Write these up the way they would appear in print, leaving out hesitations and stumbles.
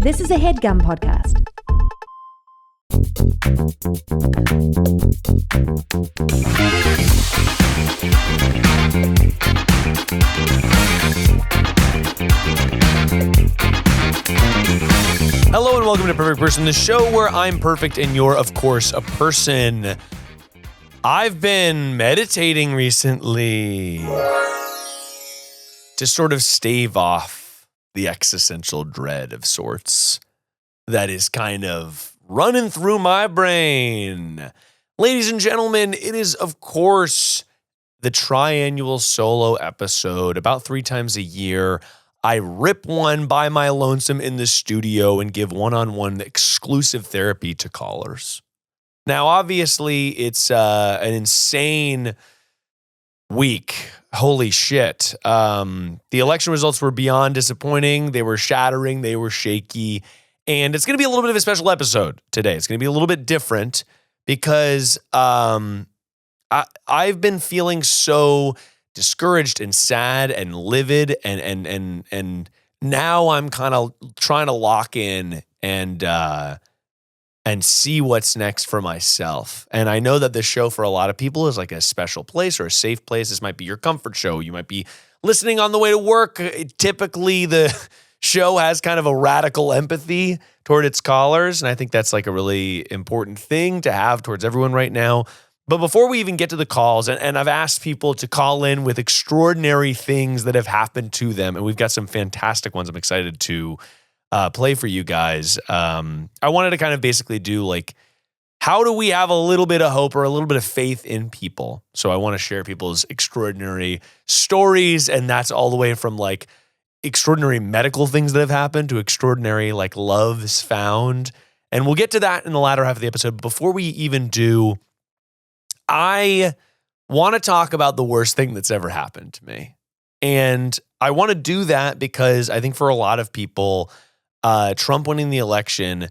This is a Headgum podcast. Hello and welcome to Perfect Person, the show where I'm perfect and you're, of course, a person. I've been meditating recently to sort of stave off the existential dread of sorts that is kind of running through my brain. Ladies and gentlemen, it is, of course, the triannual solo episode. About 3 times a year, I rip one by my lonesome in the studio and give one-on-one exclusive therapy to callers. Now, obviously, it's an insane week. Holy shit. The election results were beyond disappointing. They were shattering. They were shaky. And it's going to be a little bit of a special episode today. It's going to be a little bit different because I've been feeling so discouraged and sad and livid, and now I'm kind of trying to lock in and see what's next for myself. And I know that this show for a lot of people is like a special place or a safe place. This might be your comfort show. You might be listening on the way to work. Typically, the show has kind of a radical empathy toward its callers, and I think that's like a really important thing to have towards everyone right now. But before we even get to the calls, and I've asked people to call in with extraordinary things that have happened to them, and we've got some fantastic ones I'm excited to play for you guys. I wanted to kind of basically do like, how do we have a little bit of hope or a little bit of faith in people? So I want to share people's extraordinary stories, and that's all the way from like extraordinary medical things that have happened to extraordinary like loves found. And we'll get to that in the latter half of the episode. Before we even do, I want to talk about the worst thing that's ever happened to me. And I want to do that because I think for a lot of people, Trump winning the election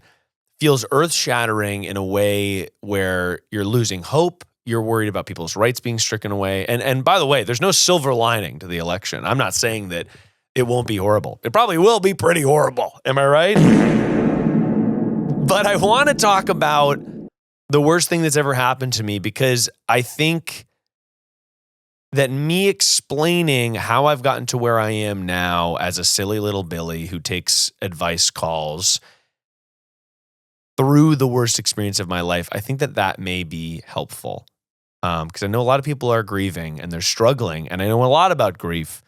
feels earth-shattering in a way where you're losing hope. You're worried about people's rights being stricken away. And by the way, there's no silver lining to the election. I'm not saying that it won't be horrible. It probably will be pretty horrible. Am I right? But I want to talk about the worst thing that's ever happened to me because I think that me explaining how I've gotten to where I am now as a silly little Billy who takes advice calls through the worst experience of my life, I think that may be helpful. Because I know a lot of people are grieving and they're struggling, and I know a lot about grief.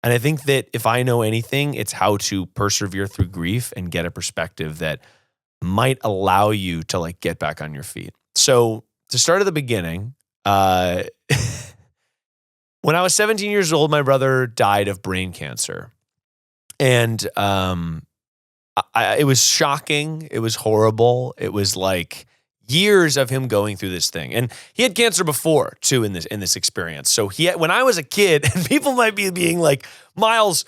And I think that if I know anything, it's how to persevere through grief and get a perspective that might allow you to like get back on your feet. So to start at the beginning, when I was 17 years old, my brother died of brain cancer. And it was shocking. It was horrible. It was like years of him going through this thing. And he had cancer before too in this experience. So when I was a kid, and people might be being like, Miles,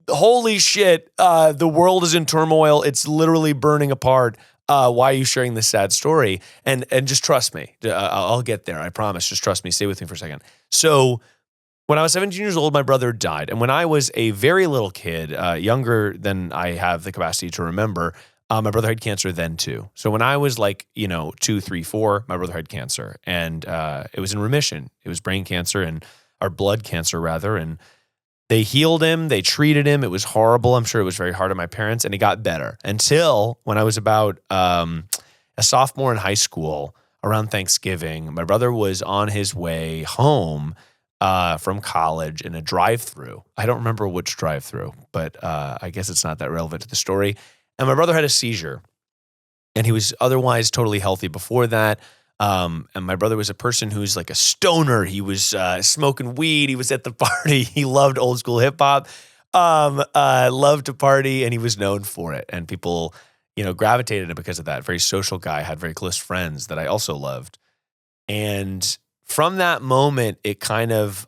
holy shit, the world is in turmoil. It's literally burning apart. Why are you sharing this sad story? And just trust me. I'll get there. I promise. Just trust me. Stay with me for a second. So when I was 17 years old, my brother died. And when I was a very little kid, younger than I have the capacity to remember, my brother had cancer then too. So when I was like, 2, 3, 4, my brother had cancer. And it was in remission. It was brain cancer or blood cancer rather. And they healed him. They treated him. It was horrible. I'm sure it was very hard on my parents. And he got better until when I was about a sophomore in high school around Thanksgiving. My brother was on his way home from college in a drive-through. I don't remember which drive-through, but I guess it's not that relevant to the story. And my brother had a seizure. And he was otherwise totally healthy before that. And my brother was a person who's like a stoner. He was smoking weed. He was at the party. He loved old school hip hop, loved to party, and he was known for it. And people, gravitated to him because of that. Very social guy, had very close friends that I also loved. And from that moment, it kind of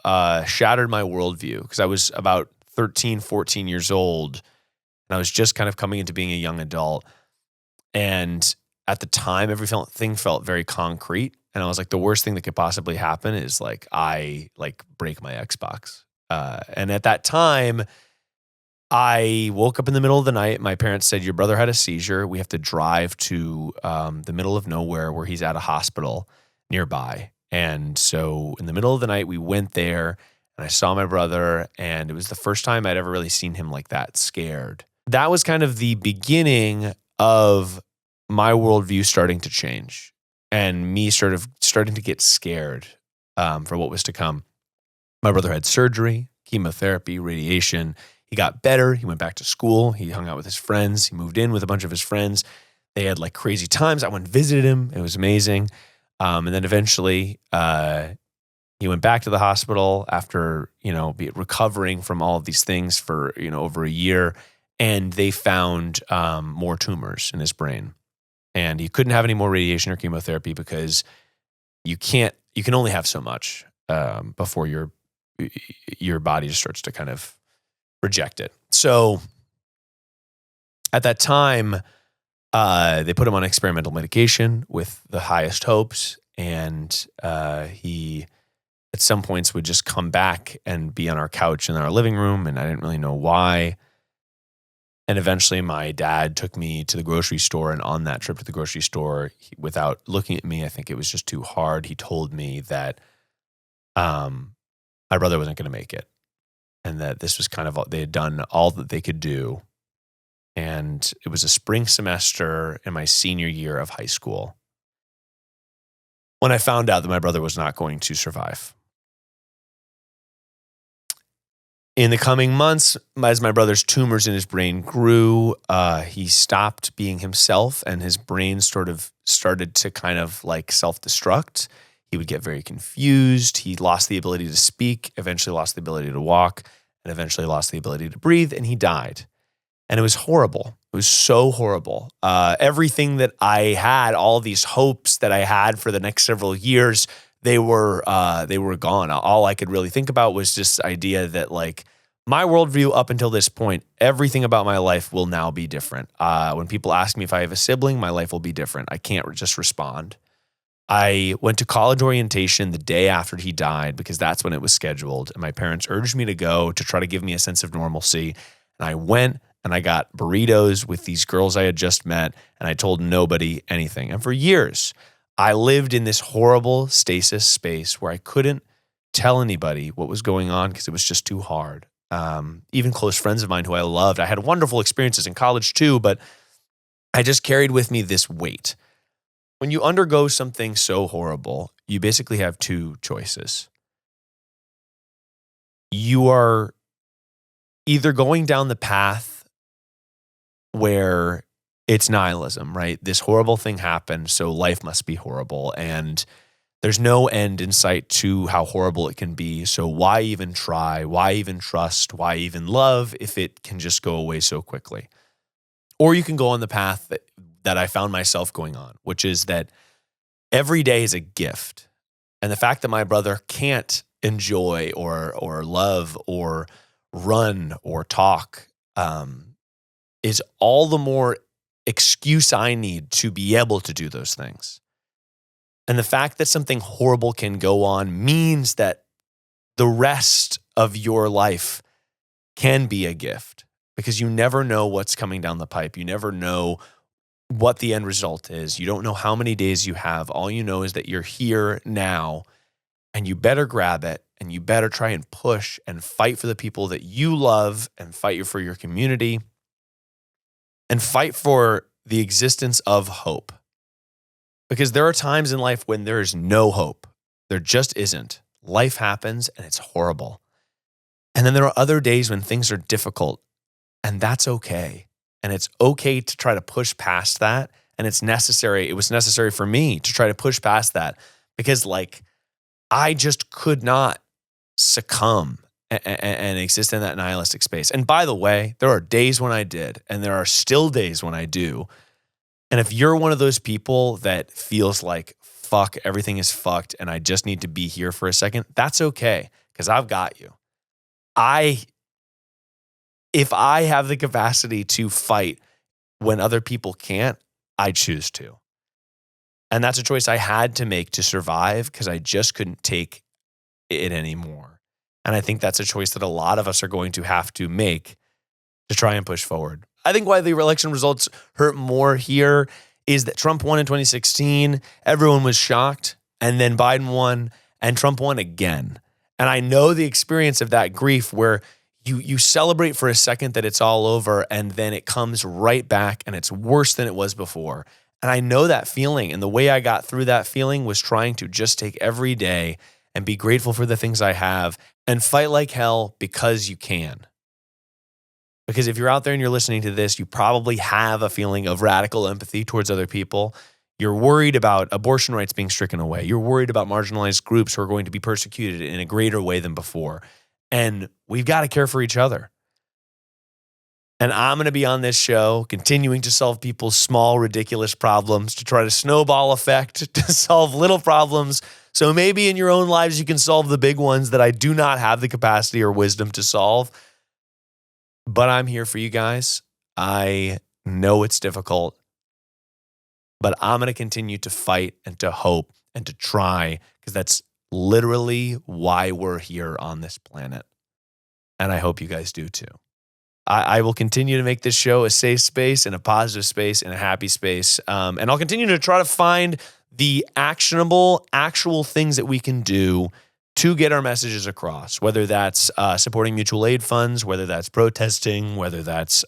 shattered my worldview because I was about 13, 14 years old. And I was just kind of coming into being a young adult. And at the time, everything felt very concrete. And I was like, the worst thing that could possibly happen is like I break my Xbox. And at that time, I woke up in the middle of the night. My parents said, your brother had a seizure. We have to drive to the middle of nowhere where he's at a hospital nearby. And so in the middle of the night, we went there and I saw my brother. And it was the first time I'd ever really seen him like that, scared. That was kind of the beginning of my worldview starting to change and me starting to get scared for what was to come. My brother had surgery, chemotherapy, radiation. He got better. He went back to school. He hung out with his friends. He moved in with a bunch of his friends. They had like crazy times. I went and visited him. It was amazing. And then eventually he went back to the hospital after, recovering from all of these things for, over a year. And they found more tumors in his brain. And he couldn't have any more radiation or chemotherapy because you can only have so much before your body just starts to kind of reject it. So at that time, they put him on experimental medication with the highest hopes. And he, at some points, would just come back and be on our couch in our living room. And I didn't really know why. And eventually my dad took me to the grocery store. And on that trip to the grocery store, without looking at me, I think it was just too hard. He told me that my brother wasn't going to make it. And that this was kind of, they had done all that they could do. And it was a spring semester in my senior year of high school when I found out that my brother was not going to survive. In the coming months, as my brother's tumors in his brain grew, he stopped being himself and his brain sort of started to kind of like self-destruct. He would get very confused. He lost the ability to speak, eventually lost the ability to walk, and eventually lost the ability to breathe, and he died. And it was horrible. It was so horrible. Everything that I had, all these hopes that I had for the next several years, they were gone. All I could really think about was this idea that like my worldview up until this point, everything about my life will now be different. When people ask me if I have a sibling, my life will be different. I can't just respond. I went to college orientation the day after he died because that's when it was scheduled. And my parents urged me to go to try to give me a sense of normalcy. And I went and I got burritos with these girls I had just met. And I told nobody anything. And for years, I lived in this horrible stasis space where I couldn't tell anybody what was going on because it was just too hard. Even close friends of mine who I loved, I had wonderful experiences in college too, but I just carried with me this weight. When you undergo something so horrible, you basically have two choices. You are either going down the path where it's nihilism, right? This horrible thing happened, so life must be horrible. And there's no end in sight to how horrible it can be. So why even try? Why even trust? Why even love if it can just go away so quickly? Or you can go on the path that I found myself going on, which is that every day is a gift. And the fact that my brother can't enjoy or love or run or talk is all the more excuse I need to be able to do those things. And the fact that something horrible can go on means that the rest of your life can be a gift because you never know what's coming down the pipe. You never know what the end result is. You don't know how many days you have. All you know is that you're here now and you better grab it and you better try and push and fight for the people that you love and fight for your community and fight for the existence of hope. Because there are times in life when there is no hope. There just isn't. Life happens and it's horrible. And then there are other days when things are difficult and that's okay. And it's okay to try to push past that. And it's necessary. It was necessary for me to try to push past that because like I just could not succumb and exist in that nihilistic space. And by the way, there are days when I did, and there are still days when I do. And if you're one of those people that feels like, fuck, everything is fucked and I just need to be here for a second, that's okay because I've got you. If I have the capacity to fight when other people can't, I choose to. And that's a choice I had to make to survive because I just couldn't take it anymore. And I think that's a choice that a lot of us are going to have to make to try and push forward. I think why the election results hurt more here is that Trump won in 2016. Everyone was shocked. And then Biden won and Trump won again. And I know the experience of that grief where you celebrate for a second that it's all over and then it comes right back and it's worse than it was before. And I know that feeling. And the way I got through that feeling was trying to just take every day and be grateful for the things I have and fight like hell because you can. Because if you're out there and you're listening to this, you probably have a feeling of radical empathy towards other people. You're worried about abortion rights being stricken away. You're worried about marginalized groups who are going to be persecuted in a greater way than before. And we've got to care for each other. And I'm going to be on this show continuing to solve people's small, ridiculous problems, to try to snowball effect, to solve little problems. So maybe in your own lives, you can solve the big ones that I do not have the capacity or wisdom to solve. But I'm here for you guys. I know it's difficult, but I'm going to continue to fight and to hope and to try, because that's literally why we're here on this planet. And I hope you guys do too. I will continue to make this show a safe space and a positive space and a happy space. And I'll continue to try to find the actionable, actual things that we can do to get our messages across, whether that's supporting mutual aid funds, whether that's protesting, whether that's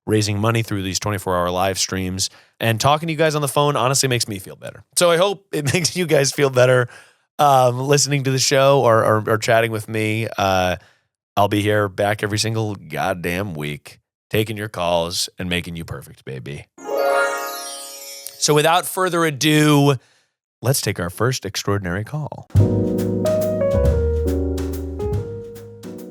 raising money through these 24-hour live streams. And talking to you guys on the phone honestly makes me feel better. So I hope it makes you guys feel better listening to the show or chatting with me. I'll be here back every single goddamn week, taking your calls and making you perfect, baby. So without further ado, let's take our first extraordinary call.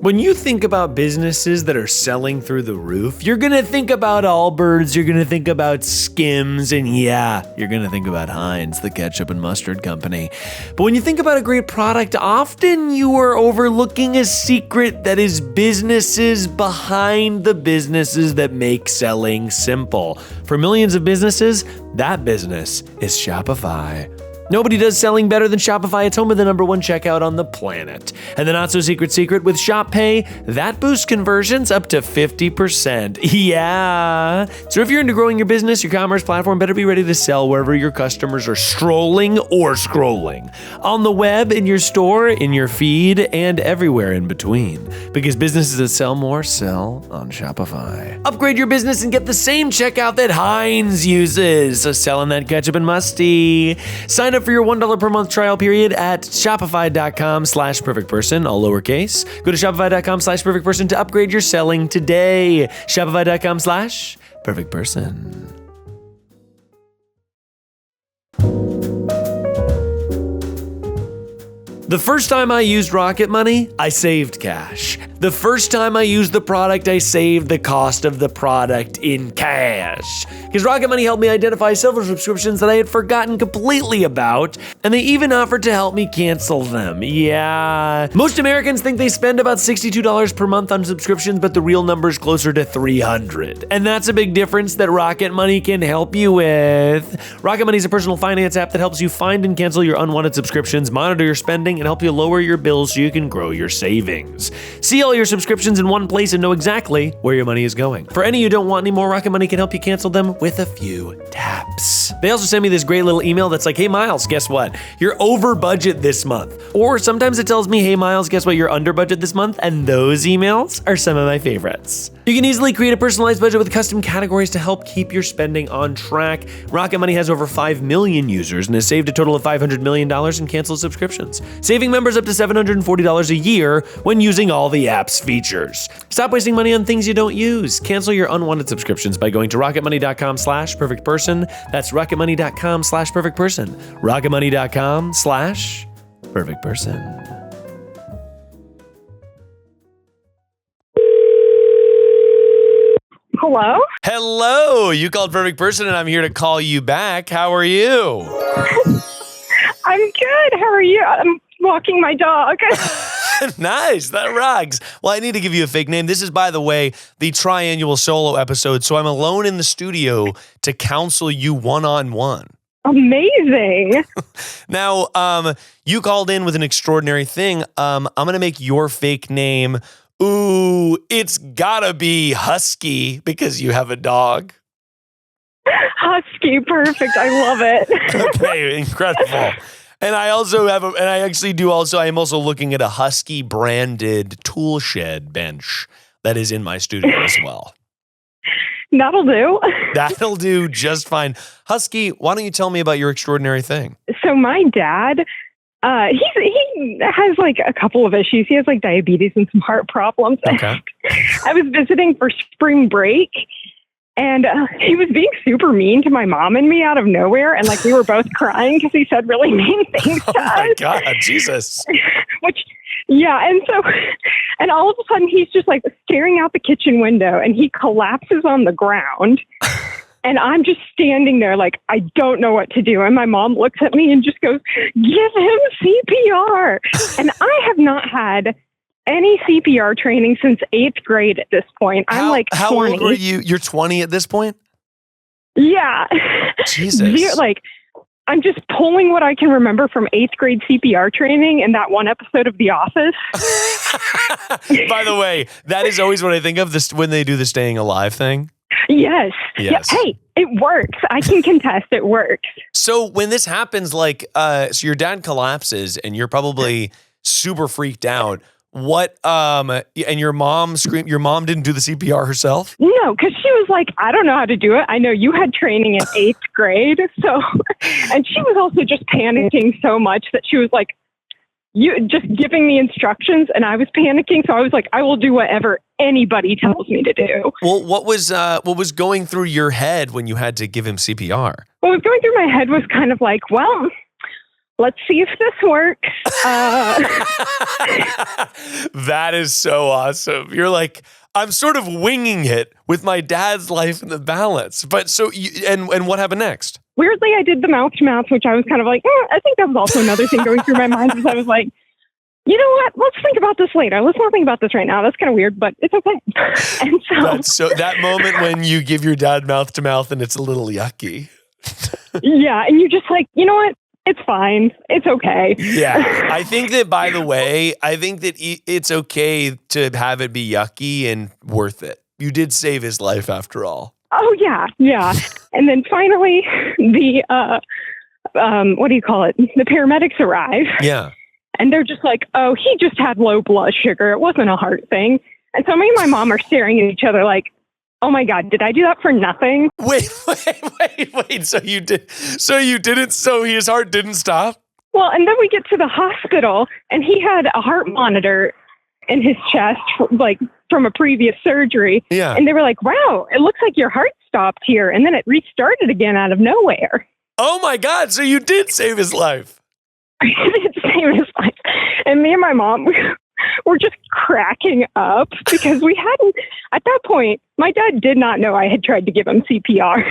When you think about businesses that are selling through the roof, you're going to think about Allbirds, you're going to think about Skims, and yeah, you're going to think about Heinz, the ketchup and mustard company. But when you think about a great product, often you are overlooking a secret that is businesses behind the businesses that make selling simple. For millions of businesses, that business is Shopify. Nobody does selling better than Shopify. It's home of the #1 checkout on the planet. And the not-so-secret secret with Shop Pay, that boosts conversions up to 50%. Yeah! So if you're into growing your business, your commerce platform better be ready to sell wherever your customers are strolling or scrolling. On the web, in your store, in your feed, and everywhere in between. Because businesses that sell more sell on Shopify. Upgrade your business and get the same checkout that Heinz uses. So selling that ketchup and musty. Sign up for your $1 per month trial period at shopify.com/perfectperson, all lowercase. Go to shopify.com/perfectperson to upgrade your selling today. Shopify.com/perfectperson. The first time I used Rocket Money, I saved cash. The first time I used the product, I saved the cost of the product in cash. Because Rocket Money helped me identify several subscriptions that I had forgotten completely about, and they even offered to help me cancel them. Yeah. Most Americans think they spend about $62 per month on subscriptions, but the real number is closer to $300. And that's a big difference that Rocket Money can help you with. Rocket Money is a personal finance app that helps you find and cancel your unwanted subscriptions, monitor your spending, and help you lower your bills so you can grow your savings. See all your subscriptions in one place and know exactly where your money is going. For any you don't want anymore, Rocket Money can help you cancel them with a few taps. They also send me this great little email that's like, hey Miles, guess what? You're over budget this month. Or sometimes it tells me, hey Miles, guess what? You're under budget this month. And those emails are some of my favorites. You can easily create a personalized budget with custom categories to help keep your spending on track. Rocket Money has over 5 million users and has saved a total of $500 million in canceled subscriptions, saving members up to $740 a year when using all the app's features. Stop wasting money on things you don't use. Cancel your unwanted subscriptions by going to rocketmoney.com/perfectperson. That's rocketmoney.com/perfectperson. rocketmoney.com/perfectperson. Hello? Hello, you called Perfect Person and I'm here to call you back. How are you? I'm good. How are you? I'm walking my dog. Nice, that rocks. Well, I need to give you a fake name. This is, by the way, the triannual solo episode, so I'm alone in the studio to counsel you one-on-one. Amazing. Now, you called in with an extraordinary thing. I'm going to make your fake name Ooh, it's gotta be husky because you have a dog. Husky, perfect. I love it. Okay, incredible. And I also have I am also looking at a Husky branded tool shed bench that is in my studio as well. That'll do. That'll do just fine. Husky, why don't you tell me about your extraordinary thing? So my dad, he has like a couple of issues. He has like diabetes and some heart problems. Okay. I was visiting for spring break, and he was being super mean to my mom and me out of nowhere. And like we were both crying because he said really mean things to us. Oh my God, Jesus. And all of a sudden he's just like staring out the kitchen window and he collapses on the ground. And I'm just standing there like, I don't know what to do. And my mom looks at me and just goes, give him CPR. And I have not had any CPR training since 8th grade at this point. I'm like 20. How old were you? You're 20 at this point? Yeah. Jesus. I'm just pulling what I can remember from 8th grade CPR training and that one episode of The Office. By the way, that is always what I think of this when they do the staying alive thing. Yes. Yeah, hey, it works. I can contest it works. So when this happens, so your dad collapses and you're probably super freaked out. What, and your mom screamed, your mom didn't do the CPR herself? No, because she was like, I don't know how to do it. I know you had training in 8th grade. So, and she was also just panicking so much that she was like, you just giving me instructions and I was panicking. So I was like, I will do whatever anybody tells me to do. Well, what was going through your head when you had to give him CPR? What was going through my head was kind of like, well, let's see if this works. That is so awesome. You're like, I'm sort of winging it with my dad's life in the balance. But so, and what happened next? Weirdly, I did the mouth to mouth, which I was kind of like, I think that was also another thing going through my mind because I was like, you know what? Let's think about this later. Let's not think about this right now. That's kind of weird, but it's okay. And so that moment when you give your dad mouth to mouth and it's a little yucky. Yeah. And you're just like, you know what? It's fine. It's okay. Yeah. I think that, by the way, it's okay to have it be yucky and worth it. You did save his life after all. Oh, yeah. Yeah. And then finally, the, what do you call it? The paramedics arrive. Yeah. And they're just like, oh, he just had low blood sugar. It wasn't a heart thing. And so me and my mom are staring at each other like, oh my God, did I do that for nothing? Wait. So his heart didn't stop? Well, and then we get to the hospital and he had a heart monitor in his chest, like from a previous surgery. Yeah. And they were like, wow, it looks like your heart stopped here. And then it restarted again out of nowhere. Oh my God. So you did save his life. I did save his life. And me and my mom, we're just cracking up because we hadn't, at that point, my dad did not know I had tried to give him CPR.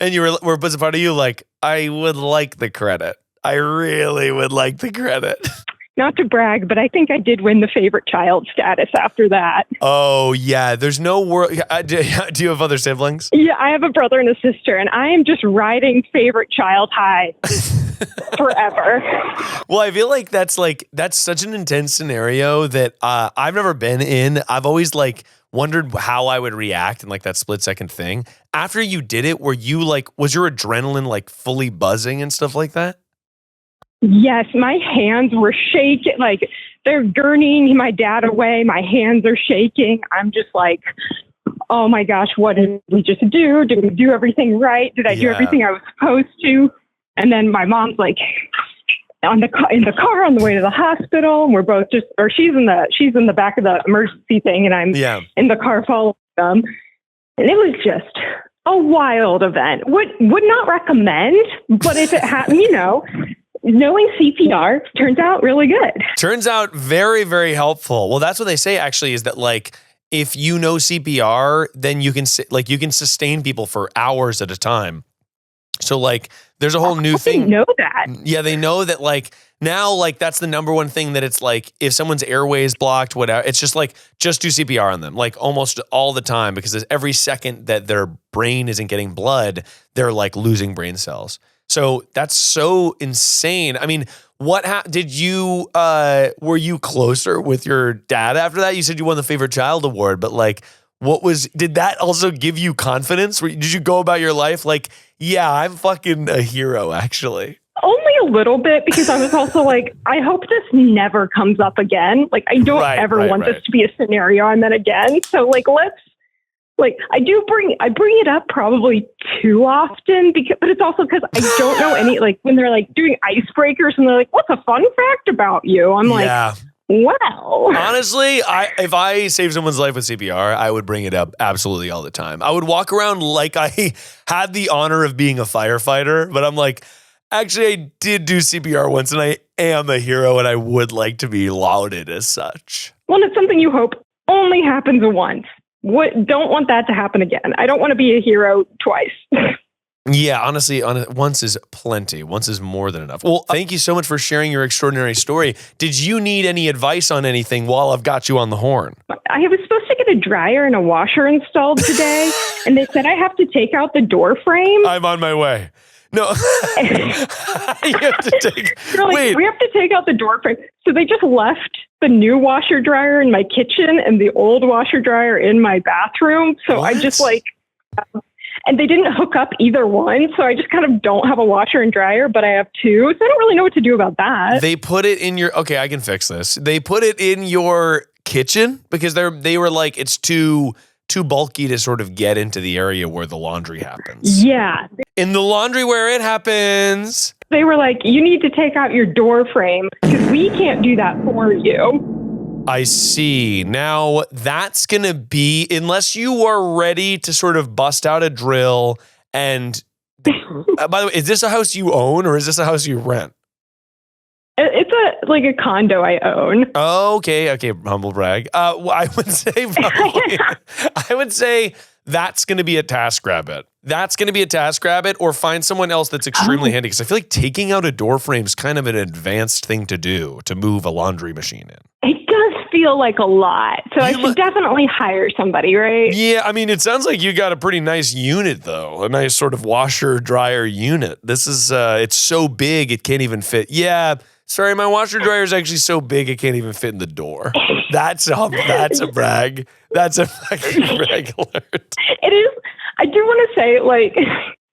And was a part of you like, I would like the credit. I really would like the credit. Not to brag, but I think I did win the favorite child status after that. Oh, yeah. There's no world. Do you have other siblings? Yeah, I have a brother and a sister, and I am just riding favorite child high forever. Well, I feel like that's such an intense scenario that I've never been in. I've always wondered how I would react in that split second thing. After you did it, were you was your adrenaline fully buzzing and stuff like that? Yes, my hands were shaking. They're gurneying my dad away. My hands are shaking. I'm just like, oh my gosh, what did we just do? Did we do everything right? Did I do everything I was supposed to? And then my mom's in the car on the way to the hospital. And we're both she's in the back of the emergency thing, and I'm in the car following them. And it was just a wild event. Would not recommend, but if it happened, knowing CPR turns out really good. Turns out very, very helpful. Well, that's what they say actually, is that if you know CPR, then you can sustain people for hours at a time. So there's a whole new thing. They know that. Yeah, they know that now that's the number one thing that it's if someone's airway is blocked, whatever, it's just just do CPR on them almost all the time, because every second that their brain isn't getting blood, they're losing brain cells. So that's so insane. I mean, did you, were you closer with your dad after that? You said you won the favorite child award, but like, did that also give you confidence? Did you go about your life like, yeah, I'm fucking a hero, actually? Only a little bit, because I was also like, I hope this never comes up again. Like, I don't ever want this to be a scenario I'm in again. So like, I bring it up probably too often, but it's also because I don't know any, like when they're like doing icebreakers and they're like, what's a fun fact about you? I'm like, wow. Honestly, if I save someone's life with CPR, I would bring it up absolutely all the time. I would walk around like I had the honor of being a firefighter, but I'm like, actually, I did do CPR once and I am a hero and I would like to be lauded as such. Well, it's something you hope only happens once. Don't want that to happen again. I don't want to be a hero twice. Yeah, honestly, once is plenty. Once is more than enough. Well, thank you so much for sharing your extraordinary story. Did you need any advice on anything while I've got you on the horn? I was supposed to get a dryer and a washer installed today, and they said I have to take out the door frame. I'm on my way. No, you have to take. Wait, we have to take out the door frame. So they just left the new washer dryer in my kitchen and the old washer dryer in my bathroom. So I just and they didn't hook up either one. So I just kind of don't have a washer and dryer, but I have two. So I don't really know what to do about that. They put it in okay, I can fix this. They put it in your kitchen because they were like, it's too bulky to sort of get into the area where the laundry happens. Yeah. In the laundry where it happens. They were like, you need to take out your door frame because we can't do that for you. I see. Now, that's going to be, unless you are ready to sort of bust out a drill and, by the way, is this a house you own or is this a house you rent? It's a condo I own. Okay, humble brag. I would say probably, I would say that's going to be a TaskRabbit. That's going to be a TaskRabbit, or find someone else that's extremely handy, because I feel like taking out a door frame is kind of an advanced thing to do to move a laundry machine in. It does feel like a lot, so I should definitely hire somebody, right? Yeah, I mean, it sounds like you got a pretty nice unit, though. A nice sort of washer-dryer unit. This is, it's so big, it can't even fit. Yeah, sorry, my washer-dryer is actually so big, it can't even fit in the door. That's a brag. That's a fucking brag alert. It is. I do want to say, like,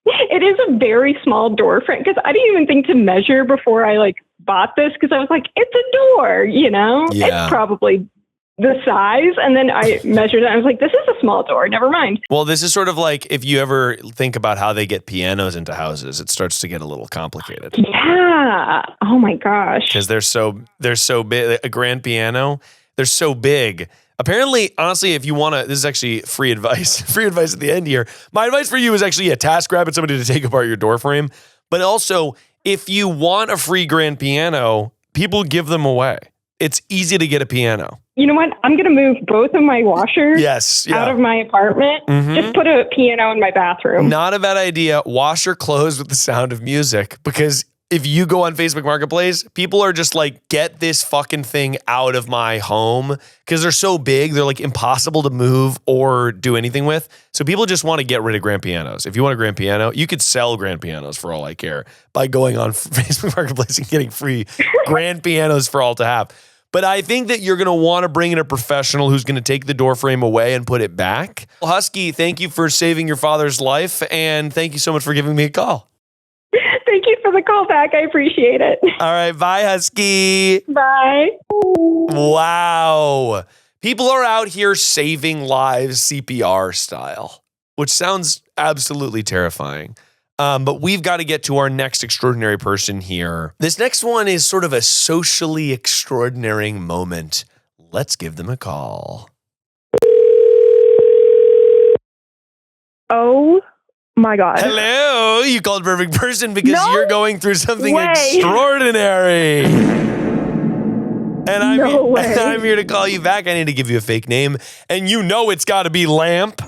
it is a very small door frame, because I didn't even think to measure before I, bought this, because I was like, it's a door, you know? Yeah. It's probably the size. And then I measured it, and I was like, this is a small door. Never mind. Well, this is sort of like if you ever think about how they get pianos into houses, it starts to get a little complicated. Yeah. Oh, my gosh. Because they're so big. A grand piano, they're so big. Apparently, honestly, if you want to, this is actually free advice at the end here. My advice for you is actually a TaskRabbit, somebody to take apart your door frame. But also, if you want a free grand piano, people give them away. It's easy to get a piano. You know what? I'm going to move both of my washers out of my apartment. Mm-hmm. Just put a piano in my bathroom. Not a bad idea. Wash your clothes with the sound of music, because if you go on Facebook Marketplace, people are just like, get this fucking thing out of my home, because they're so big. They're like impossible to move or do anything with. So people just want to get rid of grand pianos. If you want a grand piano, you could sell grand pianos for all I care by going on Facebook Marketplace and getting free grand pianos for all to have. But I think that you're going to want to bring in a professional who's going to take the door frame away and put it back. Husky, thank you for saving your father's life, and thank you so much for giving me a call. Thank you for the call back. I appreciate it. All right. Bye, Husky. Bye. Wow. People are out here saving lives CPR style, which sounds absolutely terrifying. But we've got to get to our next extraordinary person here. This next one is sort of a socially extraordinary moment. Let's give them a call. Oh. My God. Hello, you called perfect person because you're going through something extraordinary. And I'm here to call you back. I need to give you a fake name. And you know it's got to be Lamp.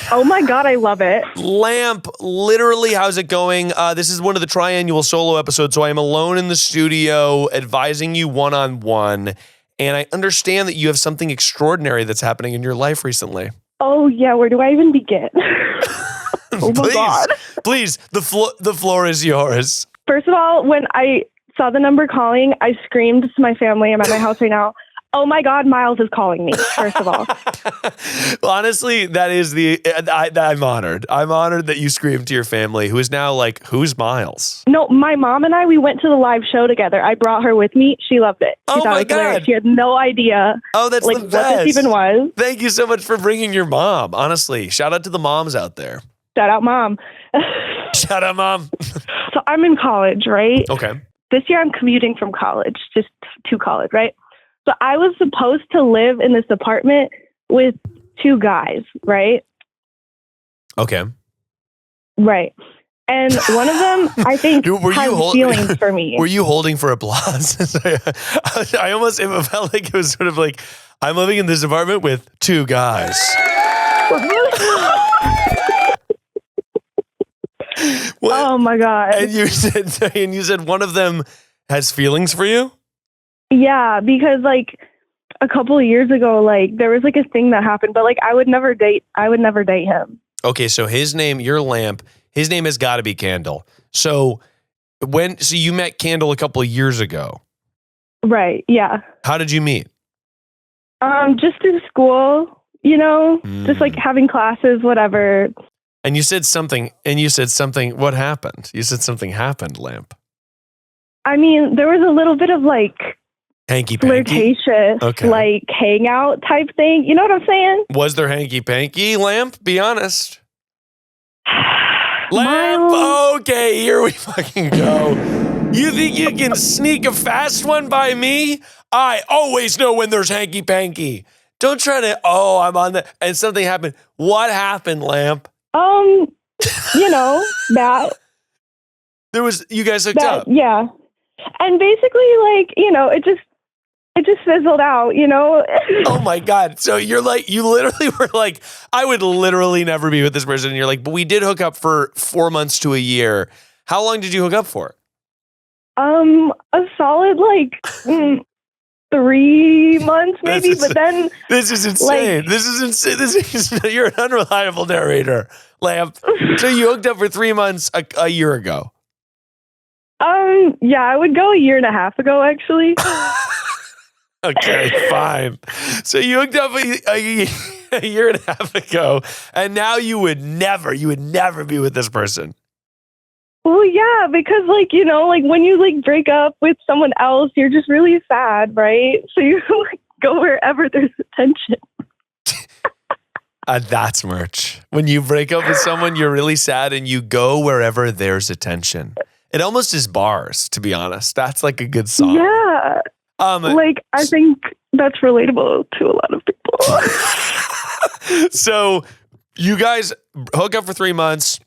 Oh my God, I love it. Lamp, literally, how's it going? This is one of the triannual solo episodes, so I am alone in the studio advising you one-on-one. And I understand that you have something extraordinary that's happening in your life recently. Oh yeah, where do I even begin? Oh my God. Please, the floor is yours. First of all, when I saw the number calling, I screamed to my family. I'm at my house right now. Oh my God, Miles is calling me, first of all. Well, honestly, that is I'm honored. I'm honored that you screamed to your family, who is now like, who's Miles? No, my mom and I, we went to the live show together. I brought her with me. She loved it. She thought my it was hilarious. God. She had no idea That's like the what best. this even was. Thank you so much for bringing your mom. Honestly, shout out to the moms out there. Shout out, Mom. Shout out, Mom. So I'm in college, right? Okay. This year I'm commuting from college, just to college, right? So I was supposed to live in this apartment with 2 guys, right? Okay. Right. And one of them, I think, has feelings for me. Were you holding for applause? I almost it felt like it was sort of like, I'm living in this apartment with 2 guys. Oh my God. And you said one of them has feelings for you? Yeah, because like a couple of years ago, like there was like a thing that happened, but like I would never date him. Okay, so his name, your lamp, his name has got to be Candle. So you met Candle a couple of years ago. Right, yeah. How did you meet? Just through school, just like having classes, whatever. And you said something, what happened? You said something happened, Lamp. I mean, there was a little bit of like hanky-panky? flirtatious, like hangout type thing. You know what I'm saying? Was there hanky-panky, Lamp? Be honest. Lamp, Miles. okay, here we fucking go. You think you can sneak a fast one by me? I always know when there's hanky-panky. Don't try to, I'm on and something happened. What happened, Lamp? That. You guys hooked up. Yeah. And basically, like, it just fizzled out, Oh my God. So you literally were like, I would literally never be with this person. And you're like, but we did hook up for 4 months to a year. How long did you hook up for? A solid, 3 months maybe, but then... This is insane. This is insane. You're an unreliable narrator, Lamp. So you hooked up for 3 months a year ago. Yeah, I would go a year and a half ago, actually. Okay, fine. So you hooked up a year and a half ago, and now you would never be with this person. Well, yeah, because when you break up with someone else, you're just really sad, right? So you go wherever there's attention. That's merch. When you break up with someone, you're really sad, and you go wherever there's attention. It almost is bars, to be honest. That's like a good song. Yeah. I think that's relatable to a lot of people. So you guys hook up for 3 months.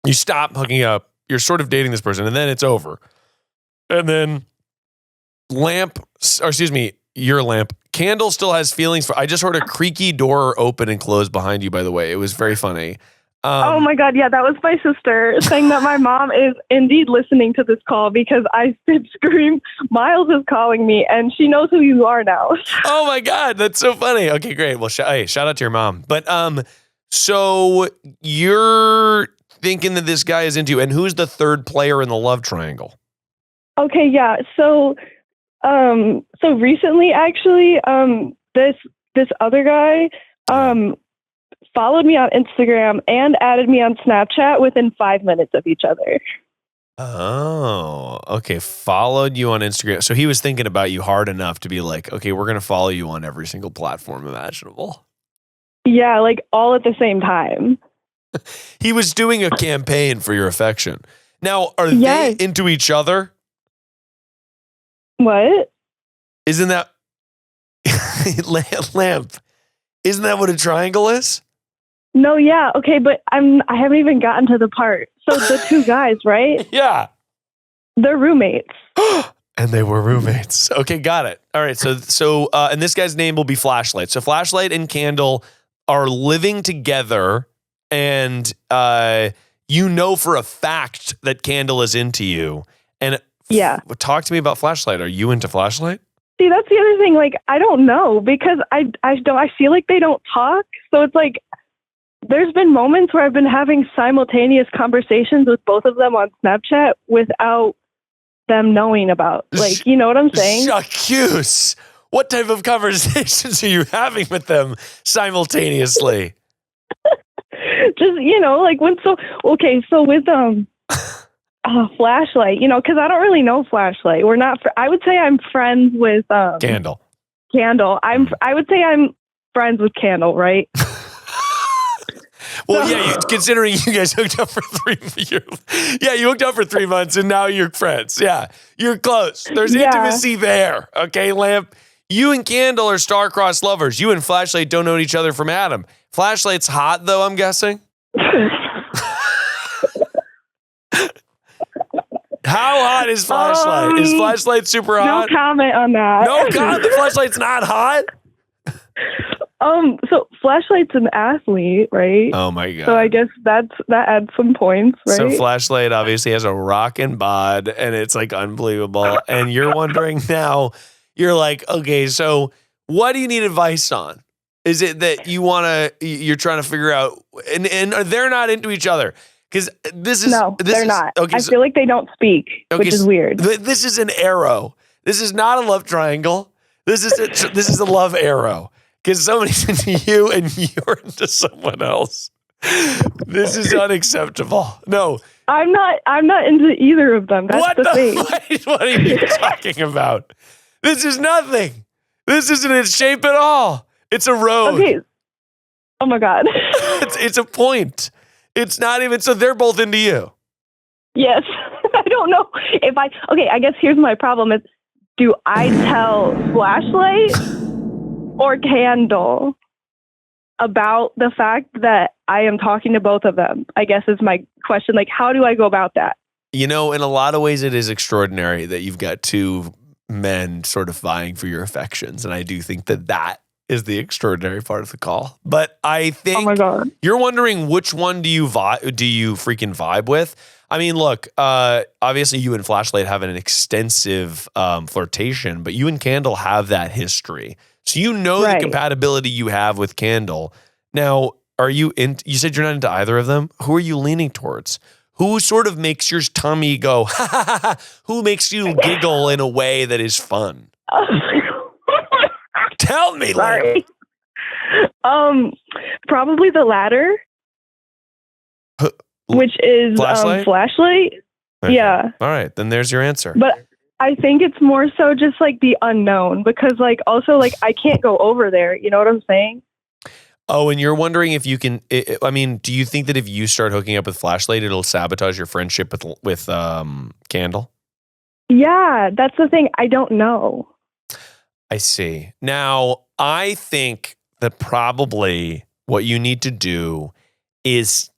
You stop hooking up. You're sort of dating this person, and then it's over. And then your Lamp, Candle still has feelings for. I just heard a creaky door open and close behind you, by the way. It was very funny. Oh my God, yeah, that was my sister saying that my mom is indeed listening to this call because I did scream, Miles is calling me, and she knows who you are now. Oh my God, that's so funny. Okay, great. Well, shout out to your mom. But so you're thinking that this guy is into you, and who's the third player in the love triangle? Okay, yeah. So recently, actually, this other guy, followed me on Instagram and added me on Snapchat within 5 minutes of each other. Oh, okay. Followed you on Instagram. So he was thinking about you hard enough to be like, okay, we're going to follow you on every single platform imaginable. Yeah, all at the same time. He was doing a campaign for your affection. Now, are they into each other? What? Isn't that Lamp? Isn't that what a triangle is? No, yeah, okay, but I haven't even gotten to the part. So the 2 guys, right? Yeah. They're roommates. And they were roommates. Okay, got it. All right, so and this guy's name will be Flashlight. So Flashlight and Candle are living together, and you know for a fact that Candle is into you. And talk to me about Flashlight. Are you into Flashlight? See, that's the other thing. I don't know because I feel like they don't talk. So it's there's been moments where I've been having simultaneous conversations with both of them on Snapchat without them knowing about. Like, you know what I'm saying? J'accuse. What type of conversations are you having with them simultaneously? Just, like so with Flashlight, because I don't really know Flashlight. We're not. I would say I'm friends with Candle. I would say I'm friends with Candle, right? Well, yeah, considering you guys hooked up for 3 years. Yeah, you hooked up for 3 months and now you're friends. Yeah, you're close. There's intimacy there. Okay, Lamp. You and Candle are star-crossed lovers. You and Flashlight don't know each other from Adam. Flashlight's hot, though, I'm guessing? How hot is Flashlight? Is Flashlight super hot? No comment on that. No comment? The Flashlight's not hot? So Flashlight's an athlete, right? Oh my God. So I guess that adds some points, right? So Flashlight obviously has a rockin' bod and it's like unbelievable. And you're wondering now, you're like, okay, so what do you need advice on? Is it that you're trying to figure out, and they're not into each other? Because they're not. Okay, I feel like they don't speak, which is weird. This is an arrow. This is not a love triangle. This is a love arrow. Because somebody's into you and you're into someone else. This is unacceptable. No. I'm not into either of them. That's the thing. What are you talking about? This is nothing. This isn't in shape at all. It's a road. Okay. Oh my God. It's a point. It's not even, so they're both into you. Yes. I don't know if I guess here's my problem is, do I tell Flashlight or Candle about the fact that I am talking to both of them? I guess is my question. Like, how do I go about that? In a lot of ways, it is extraordinary that you've got two men sort of vying for your affections. And I do think that is the extraordinary part of the call. But I think oh my God. You're wondering which one do you freaking vibe with? I mean, look, obviously you and Flashlight have an extensive flirtation, but you and Candle have that history. So the compatibility you have with Candle. Now, you said you're not into either of them. Who are you leaning towards? Who sort of makes your tummy go, ha, ha, ha, ha? Who makes you giggle in a way that is fun? Tell me, sorry. Probably the latter, which is Flashlight. Okay. Yeah. All right, then there's your answer. But I think it's more so just like the unknown, because like also like I can't go over there. You know what I'm saying? Oh, and you're wondering if you can. Do you think that if you start hooking up with Flashlight, it'll sabotage your friendship with Candle? Yeah, that's the thing. I don't know. I see. Now, I think that probably what you need to do is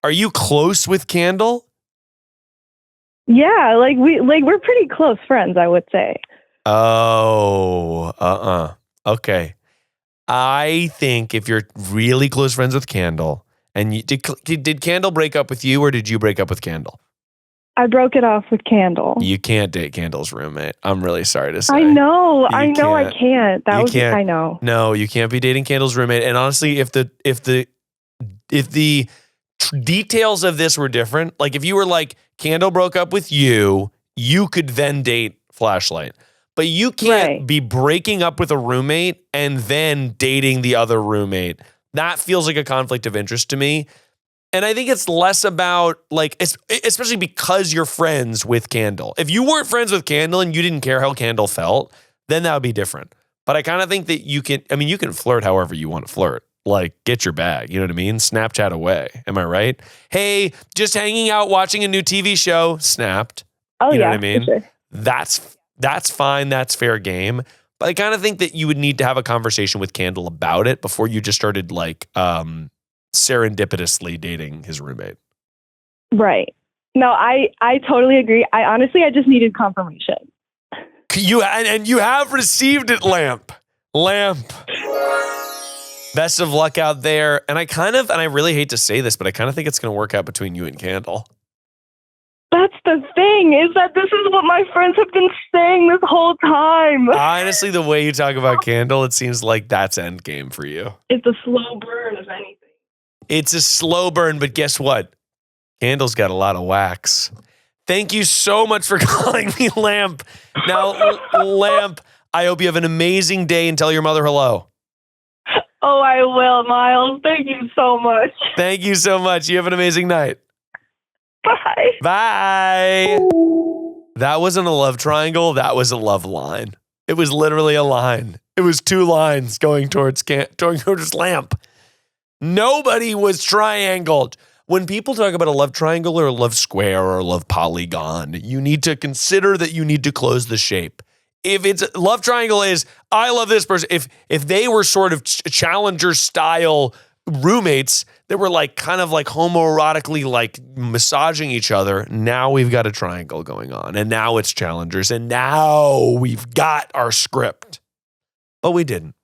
are you close with Candle? Yeah, we're pretty close friends, I would say. Oh, okay. I think if you're really close friends with Candle, and did Candle break up with you or did you break up with Candle? I broke it off with Candle. You can't date Candle's roommate. I'm really sorry to say. I know I can't. I know. No, you can't be dating Candle's roommate. And honestly, if the details of this were different, like if you were like Candle broke up with you, you could then date Flashlight. But you can't be breaking up with a roommate and then dating the other roommate. That feels like a conflict of interest to me. And I think it's less about especially because you're friends with Candle. If you weren't friends with Candle and you didn't care how Candle felt, then that would be different. But I kind of think that you can flirt however you want to flirt. Like, get your bag. You know what I mean? Snapchat away. Am I right? Hey, just hanging out, watching a new TV show. Snapped. Oh, you know yeah. what I mean? Sure. That's fine. That's fair game. But I kind of think that you would need to have a conversation with Candle about it before you just started serendipitously dating his roommate. Right. No, I totally agree. I just needed confirmation. You have received it, Lamp. Best of luck out there. And I really hate to say this, but I kind of think it's going to work out between you and Candle. That's the thing, is that this is what my friends have been saying this whole time. Honestly, the way you talk about Candle, it seems like that's endgame for you. It's a slow burn, if anything. It's a slow burn, but guess what? Candle's got a lot of wax. Thank you so much for calling me Lamp. Now, Lamp, I hope you have an amazing day and tell your mother hello. Oh, I will, Miles. Thank you so much. Thank you so much. You have an amazing night. Bye. Bye. That wasn't a love triangle. That was a love line. It was literally a line. It was two lines going towards Lamp. Nobody was triangled. When people talk about a love triangle or a love square or a love polygon, you need to consider that you need to close the shape. If it's love triangle is, I love this person. If they were sort of challenger style roommates that were like kind of like homoerotically like massaging each other, now we've got a triangle going on. And now it's challengers. And now we've got our script. But we didn't.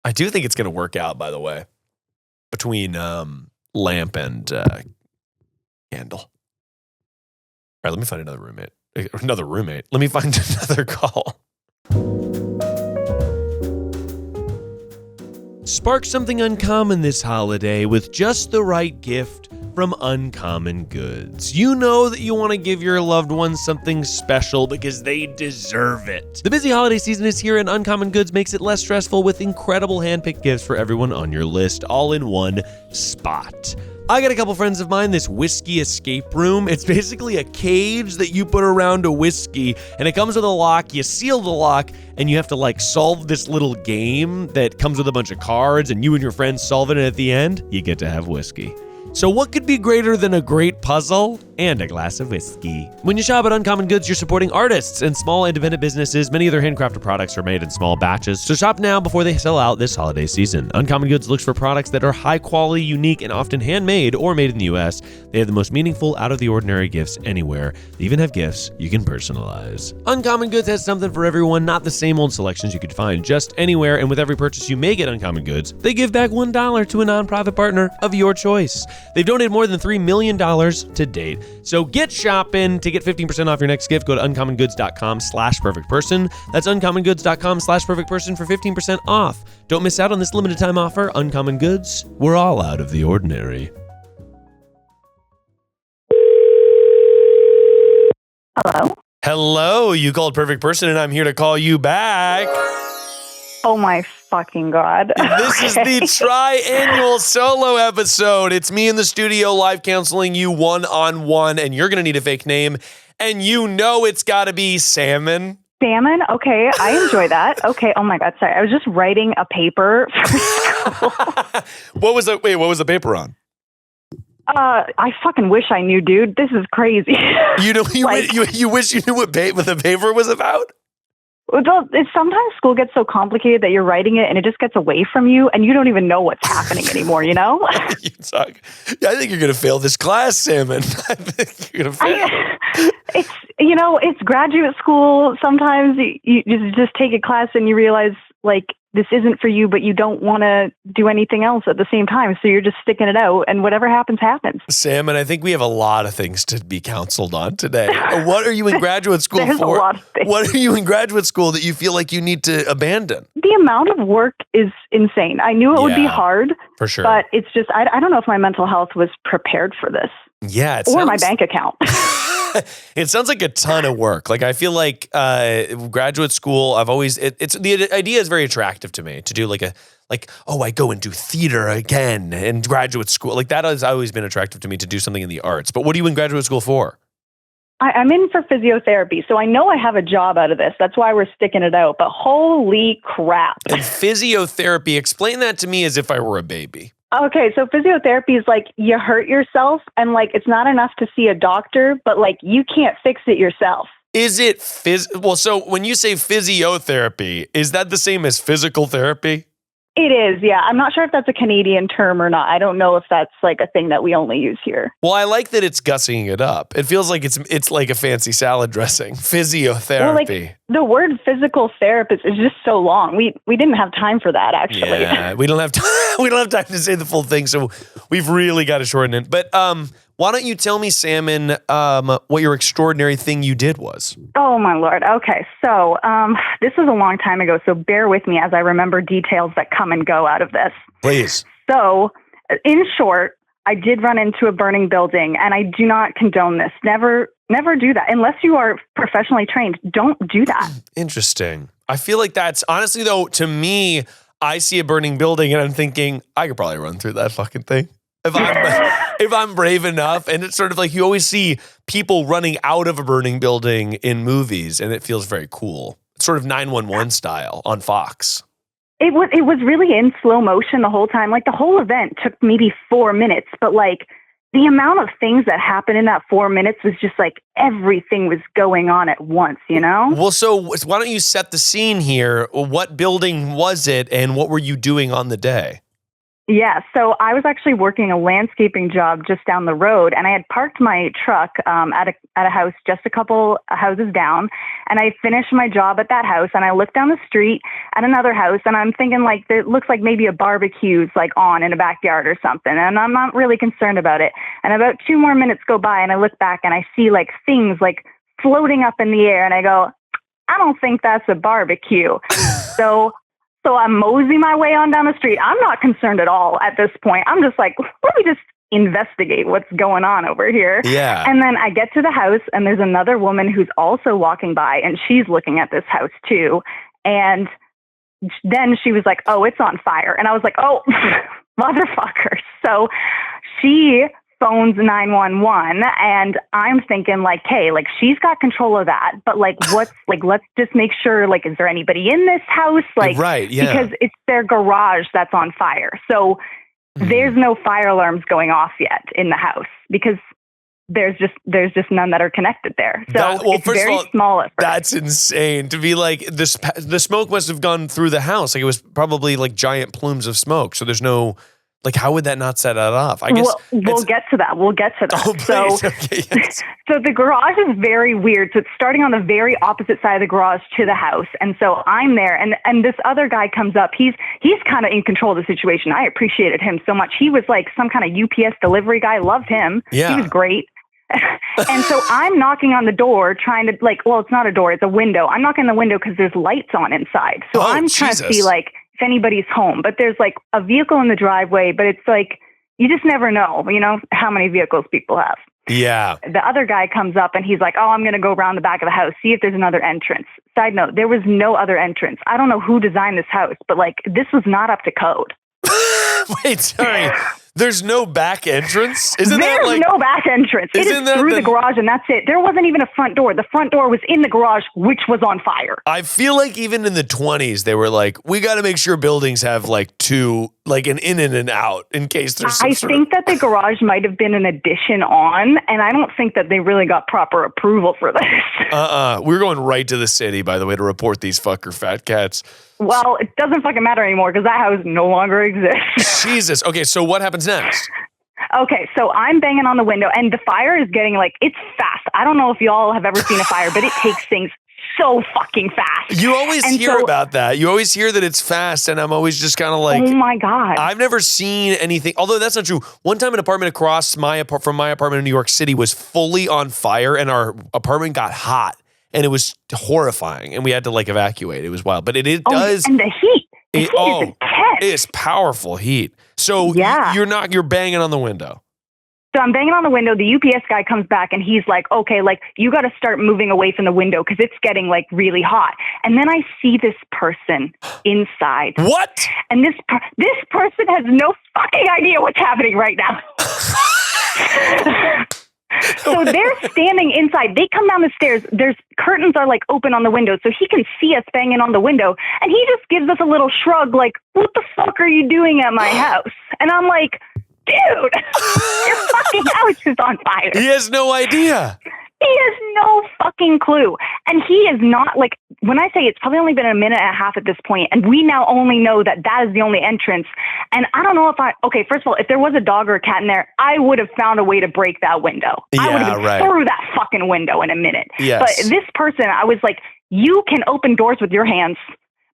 I do think it's going to work out, by the way, between Lamp and Candle. All right, let me find another roommate. Let me find another call. Spark something uncommon this holiday with just the right gift from Uncommon Goods. You know that you want to give your loved ones something special because they deserve it. The busy holiday season is here, and Uncommon Goods makes it less stressful with incredible handpicked gifts for everyone on your list, all in one spot. I got a couple friends of mine, this whiskey escape room. It's basically a cage that you put around a whiskey, and it comes with a lock. You seal the lock, and you have to like solve this little game that comes with a bunch of cards, and you and your friends solve it, and at the end, you get to have whiskey. So what could be greater than a great puzzle and a glass of whiskey? When you shop at Uncommon Goods, you're supporting artists and small independent businesses. Many of their handcrafted products are made in small batches, so shop now before they sell out this holiday season. Uncommon Goods looks for products that are high quality, unique, and often handmade or made in the US. They have the most meaningful, out-of-the-ordinary gifts anywhere. They even have gifts you can personalize. Uncommon Goods has something for everyone, not the same old selections you could find just anywhere, and with every purchase you make at Uncommon Goods, they give back $1 to a nonprofit partner of your choice. They've donated more than $3 million to date. So get shopping. To get 15% off your next gift, go to uncommongoods.com/perfectperson. That's uncommongoods.com/perfectperson for 15% off. Don't miss out on this limited time offer. Uncommon Goods, we're all out of the ordinary. Hello? Hello, you called Perfect Person, and I'm here to call you back. Oh my fucking God. This is the tri-annual solo episode. It's me in the studio live counseling you one-on-one, and you're going to need a fake name, and you know it's got to be Salmon. Salmon? Okay, I enjoy that. Okay, oh my God, sorry. I was just writing a paper for school. What was the paper on? I fucking wish I knew, dude. This is crazy. You wish you knew what the paper was about? Well, sometimes school gets so complicated that you're writing it and it just gets away from you and you don't even know what's happening anymore, you know? I think you're going to fail this class, Salmon. I think you're going to fail. It's graduate school. Sometimes you just take a class and you realize, like, this isn't for you, but you don't want to do anything else at the same time. So you're just sticking it out, and whatever happens, happens. Sam, and I think we have a lot of things to be counseled on today. What are you in graduate school There's for? A lot of things. What are you in graduate school that you feel like you need to abandon? The amount of work is insane. I knew it would be hard. For sure. But it's just, I don't know if my mental health was prepared for this. Yeah. My bank account. It sounds like a ton of work. Like, I feel like graduate school, the idea is very attractive to me to do I go and do theater again in graduate school. Like, that has always been attractive to me, to do something in the arts. But what are you in graduate school for? I'm in for physiotherapy, so I know I have a job out of this. That's why we're sticking it out. But holy crap. And physiotherapy, explain that to me as if I were a baby. Okay, so physiotherapy is like you hurt yourself and like it's not enough to see a doctor, but like you can't fix it yourself. Is it so when you say physiotherapy, is that the same as physical therapy? It is, yeah. I'm not sure if that's a Canadian term or not. I don't know if that's like a thing that we only use here. Well, I like that it's gussing it up. It feels like it's like a fancy salad dressing. Physiotherapy. Well, like, the word physical therapist is just so long. We didn't have time for that, actually. Yeah, we don't have time. We don't have time to say the full thing, so we've really got to shorten it. But why don't you tell me, Salmon, what your extraordinary thing you did was? Oh, my Lord. Okay. So this was a long time ago, so bear with me as I remember details that come and go out of this. Please. So, in short, I did run into a burning building, and I do not condone this. Never do that. Unless you are professionally trained, don't do that. Interesting. I feel like that's, honestly, though, to me, I see a burning building, and I'm thinking, I could probably run through that fucking thing. If I'm brave enough. And it's sort of like you always see people running out of a burning building in movies, and it feels very cool. It's sort of 911 style on Fox. It was really in slow motion the whole time. Like the whole event took maybe 4 minutes, but like the amount of things that happened in that 4 minutes was just like everything was going on at once, you know? Well, so why don't you set the scene here? What building was it, and what were you doing on the day? Yeah, so I was actually working a landscaping job just down the road, and I had parked my truck at a house just a couple houses down, and I finished my job at that house, and I looked down the street at another house, and I'm thinking like it looks like maybe a barbecue's like on in a backyard or something, and I'm not really concerned about it. And about 2 more minutes go by, and I look back, and I see like things like floating up in the air, and I go, I don't think that's a barbecue. So I'm moseying my way on down the street. I'm not concerned at all at this point. I'm just like, let me just investigate what's going on over here. Yeah. And then I get to the house, and there's another woman who's also walking by, and she's looking at this house too. And then she was like, oh, it's on fire. And I was like, oh, motherfucker. So she phones 911, and I'm thinking like, hey, like she's got control of that, but like what's like, let's just make sure, like, is there anybody in this house? Like, right, yeah. Because it's their garage that's on fire. So there's no fire alarms going off yet in the house because there's just none that are connected there. So it's very small at first. That's insane to be like this. The smoke must have gone through the house. Like it was probably like giant plumes of smoke. So there's no, like, how would that not set that off? I guess we'll get to that. We'll get to that. Oh, please. Okay, yes. So the garage is very weird. So it's starting on the very opposite side of the garage to the house. And so I'm there, and this other guy comes up. He's kind of in control of the situation. I appreciated him so much. He was like some kind of UPS delivery guy. Loved him. Yeah. He was great. And so I'm knocking on the door trying to like, well, it's not a door, it's a window. I'm knocking on the window because there's lights on inside. So I'm trying to see like if anybody's home, but there's like a vehicle in the driveway, but it's like, you just never know, you know, how many vehicles people have. Yeah. The other guy comes up and he's like, oh, I'm going to go around the back of the house, see if there's another entrance. Side note, there was no other entrance. I don't know who designed this house, but like this was not up to code. Wait, sorry. There's no back entrance? There's no back entrance. It is through the garage, and that's it. There wasn't even a front door. The front door was in the garage, which was on fire. I feel like even in the 20s, they were like, we got to make sure buildings have like two, like an in and an out in case there's some that the garage might have been an addition on, and I don't think that they really got proper approval for this. We're going right to the city, by the way, to report these fucker fat cats. Well, it doesn't fucking matter anymore because that house no longer exists. Jesus. Okay, so what happens next? Okay, so I'm banging on the window, and the fire is getting like, it's fast. I don't know if y'all have ever seen a fire, but it takes things so fucking fast. You always hear about that. You always hear that it's fast, and I'm always just kind of like, oh my God. I've never seen anything, although that's not true. One time an apartment across from my apartment in New York City was fully on fire, and our apartment got hot. And it was horrifying, and we had to like evacuate. It was wild, but it does. And the heat. The heat is intense. It's powerful heat. So you're banging on the window. So I'm banging on the window. The UPS guy comes back, and he's like, "Okay, like you got to start moving away from the window because it's getting like really hot." And then I see this person inside. What? And this person has no fucking idea what's happening right now. So they're standing inside. They come down the stairs. There's curtains are like open on the window, so he can see us banging on the window. And he just gives us a little shrug, like, "What the fuck are you doing at my house?" And I'm like, "Dude, your fucking house is on fire." He has no idea. He has no fucking clue. And he is not like, when I say it's probably only been a minute and a half at this point, and we now only know that is the only entrance. And I don't know if first of all, if there was a dog or a cat in there, I would have found a way to break that window. I would have through that fucking window in a minute. Yes. But this person, I was like, you can open doors with your hands,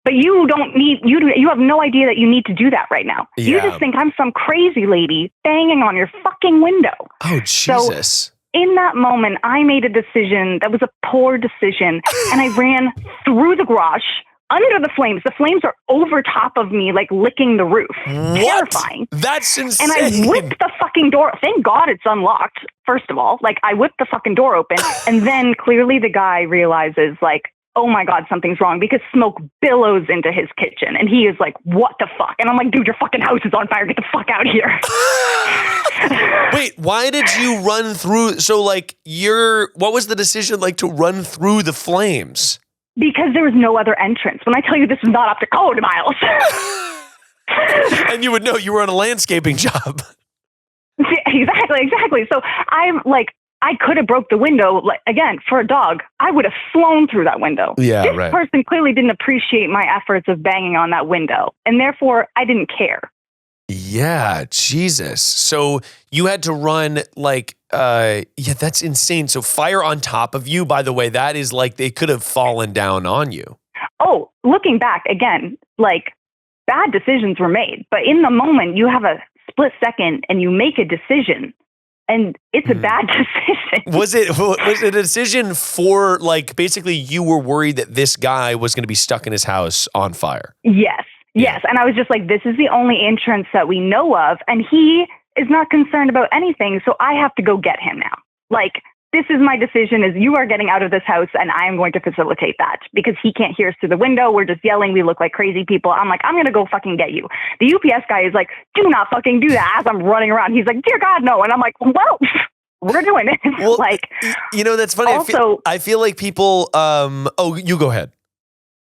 But you don't need, you have no idea that you need to do that right now. Yeah. You just think I'm some crazy lady banging on your fucking window. Oh, Jesus. So in that moment, I made a decision that was a poor decision, and I ran through the garage under the flames. The flames are over top of me, like licking the roof. What? Terrifying. That's insane. And I whipped the fucking door. Thank God it's unlocked, first of all. Like, I whipped the fucking door open, and then clearly the guy realizes, like, oh my God, something's wrong, because smoke billows into his kitchen. And he is like, what the fuck? And I'm like, dude, your fucking house is on fire. Get the fuck out of here. Wait, why did you run through? So like what was the decision like to run through the flames? Because there was no other entrance. When I tell you this is not up to code, Miles. And you would know you were on a landscaping job. Exactly. So I'm like, I could have broke the window. Like, again, for a dog, I would have flown through that window. Yeah, this right. person clearly didn't appreciate my efforts of banging on that window, and therefore I didn't care. Yeah, Jesus. So you had to run like, that's insane. So fire on top of you, by the way, that is like they could have fallen down on you. Oh, looking back again, like bad decisions were made, but in the moment you have a split second and you make a decision. And it's a bad decision. Was it a decision for like basically you were worried that this guy was going to be stuck in his house on fire? Yes. And I was just like, this is the only entrance that we know of. And he is not concerned about anything. So I have to go get him now. Like, this is my decision, is you are getting out of this house and I am going to facilitate that because he can't hear us through the window. We're just yelling. We look like crazy people. I'm like, I'm going to go fucking get you. The UPS guy is like, do not fucking do that, as I'm running around. He's like, dear God, no. And I'm like, well, we're doing it. Well, like, you know, that's funny. Also, I feel like people, you go ahead.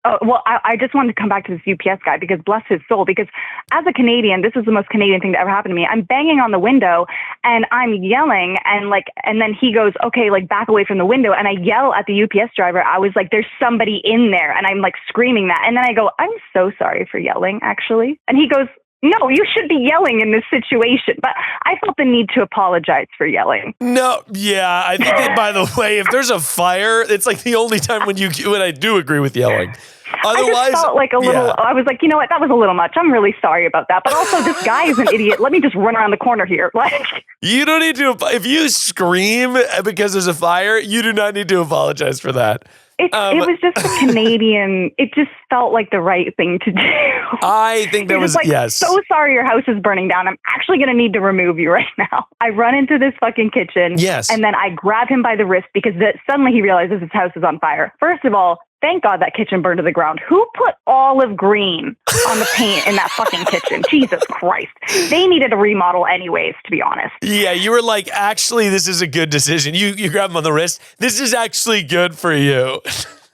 Oh, well, I just wanted to come back to this UPS guy because bless his soul, because as a Canadian, this is the most Canadian thing to ever happen to me. I'm banging on the window and I'm yelling and then he goes, okay, like back away from the window. And I yell at the UPS driver. I was like, there's somebody in there. And I'm like screaming that. And then I go, I'm so sorry for yelling, actually. And he goes, no, you should be yelling in this situation. But I felt the need to apologize for yelling. No, yeah. I think that, by the way, if there's a fire, it's like the only time when I do agree with yelling. Otherwise, I just felt like a little, I was like, you know what, that was a little much. I'm really sorry about that. But also, this guy is an idiot. Let me just run around the corner here. Like, you don't need to, if you scream because there's a fire, you do not need to apologize for that. It was just a Canadian, it just felt like the right thing to do. I think that was, like, yes. So sorry your house is burning down. I'm actually going to need to remove you right now. I run into this fucking kitchen. Yes. And then I grab him by the wrist because suddenly he realizes his house is on fire. First of all, thank God that kitchen burned to the ground. Who put olive green on the paint in that fucking kitchen? Jesus Christ. They needed a remodel anyways, to be honest. Yeah, you were like, actually, this is a good decision. You grab him on the wrist. This is actually good for you.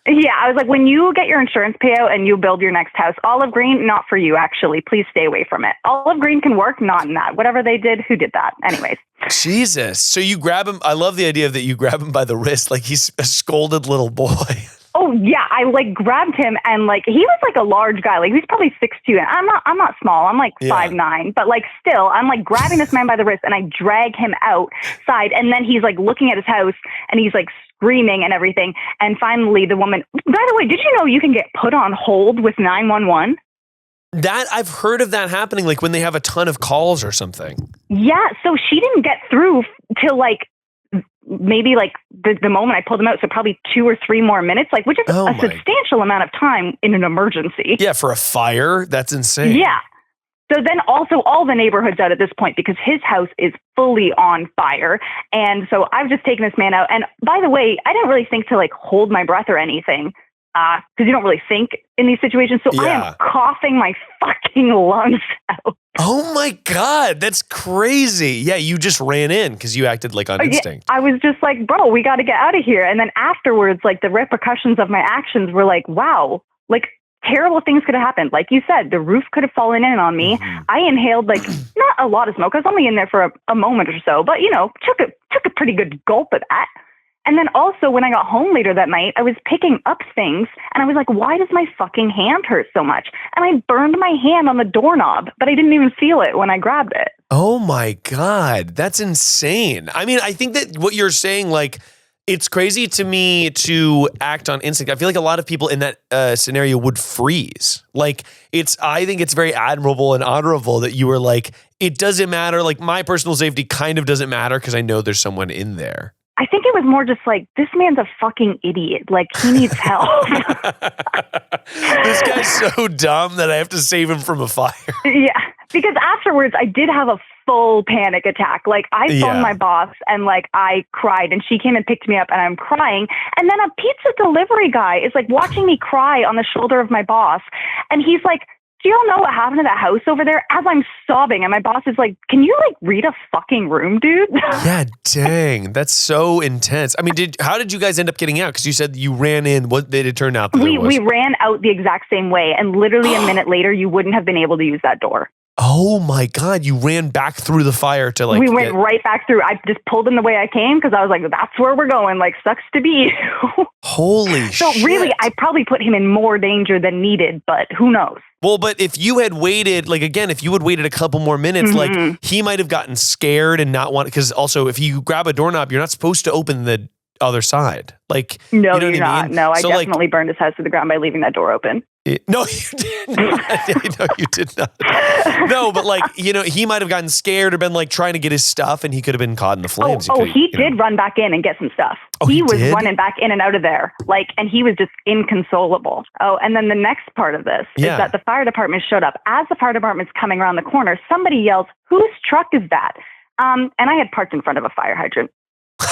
Yeah, I was like, when you get your insurance payout and you build your next house, olive green, not for you, actually. Please stay away from it. Olive green can work, not in that. Whatever they did, who did that? Anyways. Jesus. So you grab him. I love the idea that you grab him by the wrist like he's a scolded little boy. Oh yeah, I like grabbed him and like he was like a large guy, like he was probably 6'2", and I'm not small, I'm like 5'9", but like still, I'm like grabbing this man by the wrist and I drag him outside, and then he's like looking at his house and he's like screaming and everything, and finally the woman. By the way, did you know you can get put on hold with 911? That I've heard of that happening, like when they have a ton of calls or something. Yeah, so she didn't get through till like maybe like the moment I pulled him out, so probably 2 or 3 more minutes, like, which is a substantial amount of time in an emergency. Yeah, for a fire, that's insane. Yeah. So then also all the neighborhood's out at this point because his house is fully on fire. And so I've just taken this man out. And by the way, I didn't really think to like hold my breath or anything because you don't really think in these situations. So I am coughing my fucking lungs out. Oh my God, that's crazy. Yeah, you just ran in because you acted like on instinct. I was just like, bro, we got to get out of here. And then afterwards, like the repercussions of my actions were like, wow, like terrible things could have happened. Like you said, the roof could have fallen in on me. Mm-hmm. I inhaled like not a lot of smoke. I was only in there for a moment or so, but you know, took a pretty good gulp of that. And then also when I got home later that night, I was picking up things and I was like, why does my fucking hand hurt so much? And I burned my hand on the doorknob, but I didn't even feel it when I grabbed it. Oh my God, that's insane. I mean, I think that what you're saying, like, It's crazy to me to act on instinct. I feel like a lot of people in that scenario would freeze. Like I think it's very admirable and honorable that you were like, it doesn't matter. Like my personal safety kind of doesn't matter because I know there's someone in there. I think it was more just like, this man's a fucking idiot. Like, he needs help. This guy's so dumb that I have to save him from a fire. Yeah, because afterwards I did have a full panic attack. Like, I phoned my boss and like I cried, and she came and picked me up, and I'm crying. And then a pizza delivery guy is like watching me cry on the shoulder of my boss, and he's like, do you all know what happened to that house over there? As I'm sobbing, and my boss is like, can you like read a fucking room, dude? Yeah, dang. That's so intense. I mean, how did you guys end up getting out? Because you said you ran in. What did it turn out that we ran out the exact same way, and literally a minute later, you wouldn't have been able to use that door. Oh my God, you ran back through the fire to like... We went right back through. I just pulled in the way I came because I was like, that's where we're going. Like, sucks to be you. Holy shit. So really, I probably put him in more danger than needed, but who knows? Well, but if you had waited, like again, if you had waited a couple more minutes, like he might have gotten scared and not want, because also if you grab a doorknob, you're not supposed to open the other side. Like, no, you know you're not. I mean? No, I definitely burned his house to the ground by leaving that door open. No, you did not. No, you did not. No, but like, he might have gotten scared or been like trying to get his stuff, and he could have been caught in the flames. He did run back in and get some stuff. He was running back in and out of there, like, and he was just inconsolable. Oh, and then the next part of this is that the fire department showed up. As the fire department's coming around the corner, somebody yells, "Whose truck is that?" And I had parked in front of a fire hydrant. So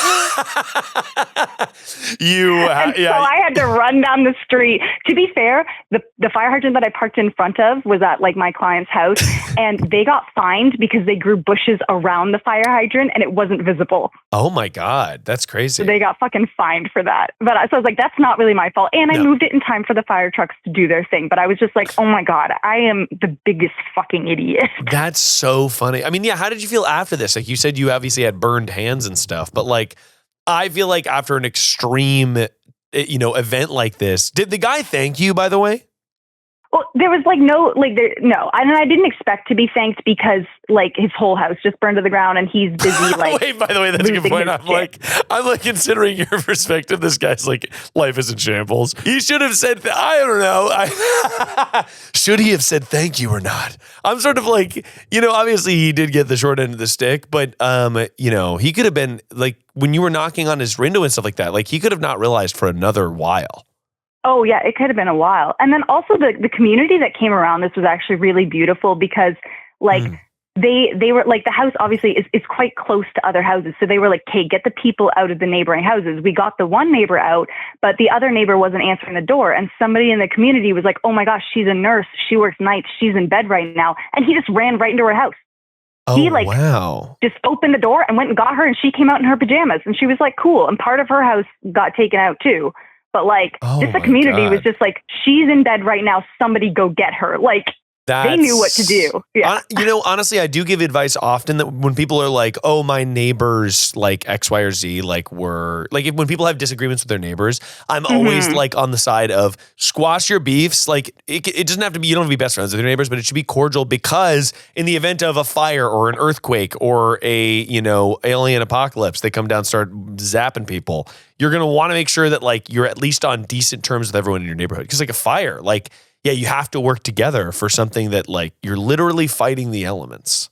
I had to run down the street. To be fair, the fire hydrant that I parked in front of was at like my client's house, and they got fined because they grew bushes around the fire hydrant and it wasn't visible. Oh my God, that's crazy. So they got fucking fined for that. But so I was like, that's not really my fault. And I moved it in time for the fire trucks to do their thing. But I was just like, oh my God, I am the biggest fucking idiot. That's so funny. I mean, yeah, how did you feel after this? Like you said, you obviously had burned hands and stuff, but like, I feel like after an extreme, event like this, did the guy thank you, by the way? Well, there was like no. And I didn't expect to be thanked because like his whole house just burned to the ground and he's busy like. Wait, by the way, that's a good point. I'm like considering your perspective. This guy's like, life is in shambles. He should have said, I don't know. Should he have said thank you or not? I'm sort of like, obviously he did get the short end of the stick, but he could have been like, when you were knocking on his window and stuff like that, like he could have not realized for another while. Oh, yeah, it could have been a while. And then also the community that came around this was actually really beautiful because, like, they were, like, the house obviously is quite close to other houses. So they were like, okay, get the people out of the neighboring houses. We got the one neighbor out, but the other neighbor wasn't answering the door. And somebody in the community was like, oh, my gosh, she's a nurse. She works nights. She's in bed right now. And he just ran right into her house. He just opened the door and went and got her, and she came out in her pajamas. And she was like, cool. And part of her house got taken out, too. But like, just the community was just like, she's in bed right now. Somebody go get her. Like, they knew what to do. Yeah. Honestly, I do give advice often that when people are like, oh, my neighbors, like X, Y, or Z, like were like, when people have disagreements with their neighbors, I'm always like on the side of squash your beefs. Like it doesn't have to be, you don't have to be best friends with your neighbors, but it should be cordial because in the event of a fire or an earthquake or a, alien apocalypse, they come down, start zapping people. You're going to want to make sure that like you're at least on decent terms with everyone in your neighborhood. Because like a fire, like, yeah, you have to work together for something that like you're literally fighting the elements.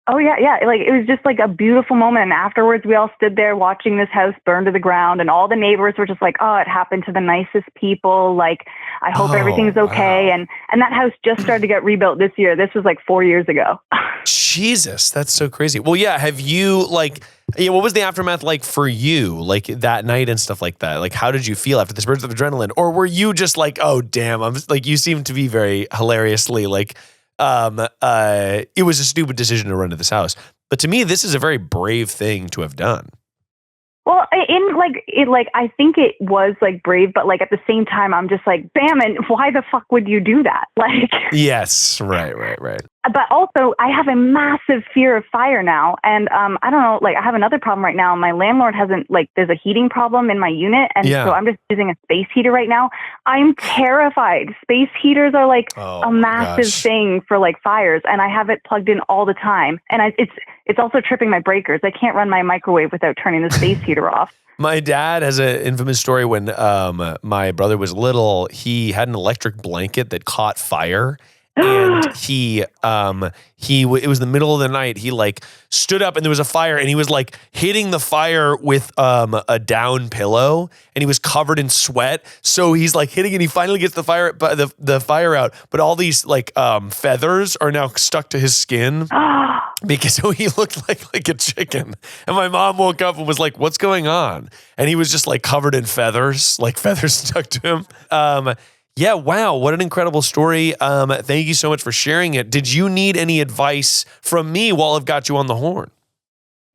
Oh, yeah. Yeah. Like it was just like a beautiful moment. And afterwards, we all stood there watching this house burn to the ground. And all the neighbors were just like, oh, it happened to the nicest people. Like, I hope everything's okay. Wow. And that house just started to get rebuilt this year. This was like 4 years ago. Jesus, that's so crazy. Well, yeah. Have you like, what was the aftermath like for you? Like that night and stuff like that? Like, how did you feel after this burst of adrenaline? Or were you just like, oh, damn, I'm just, like, you seem to be very hilariously like, it was a stupid decision to run to this house. But to me, this is a very brave thing to have done. Well, I think it was like brave, but like at the same time, I'm just like, bam, and why the fuck would you do that? Like, yes, right. But also, I have a massive fear of fire now, and I don't know, like I have another problem right now. My landlord hasn't there's a heating problem in my unit, and so I'm just using a space heater right now. I'm terrified. Space heaters are like a massive thing for like fires, and I have it plugged in all the time, and it's also tripping my breakers. I can't run my microwave without turning the space heater off. My dad has an infamous story when my brother was little. He had an electric blanket that caught fire. And it was the middle of the night. He like stood up and there was a fire and he was like hitting the fire with a down pillow and he was covered in sweat. So he's like hitting and he finally gets the fire out. But all these like feathers are now stuck to his skin because so he looked like a chicken. And my mom woke up and was like, "What's going on?" And he was just like covered in feathers, like feathers stuck to him. Yeah, wow, what an incredible story. Thank you so much for sharing it. Did you need any advice from me while I've got you on the horn?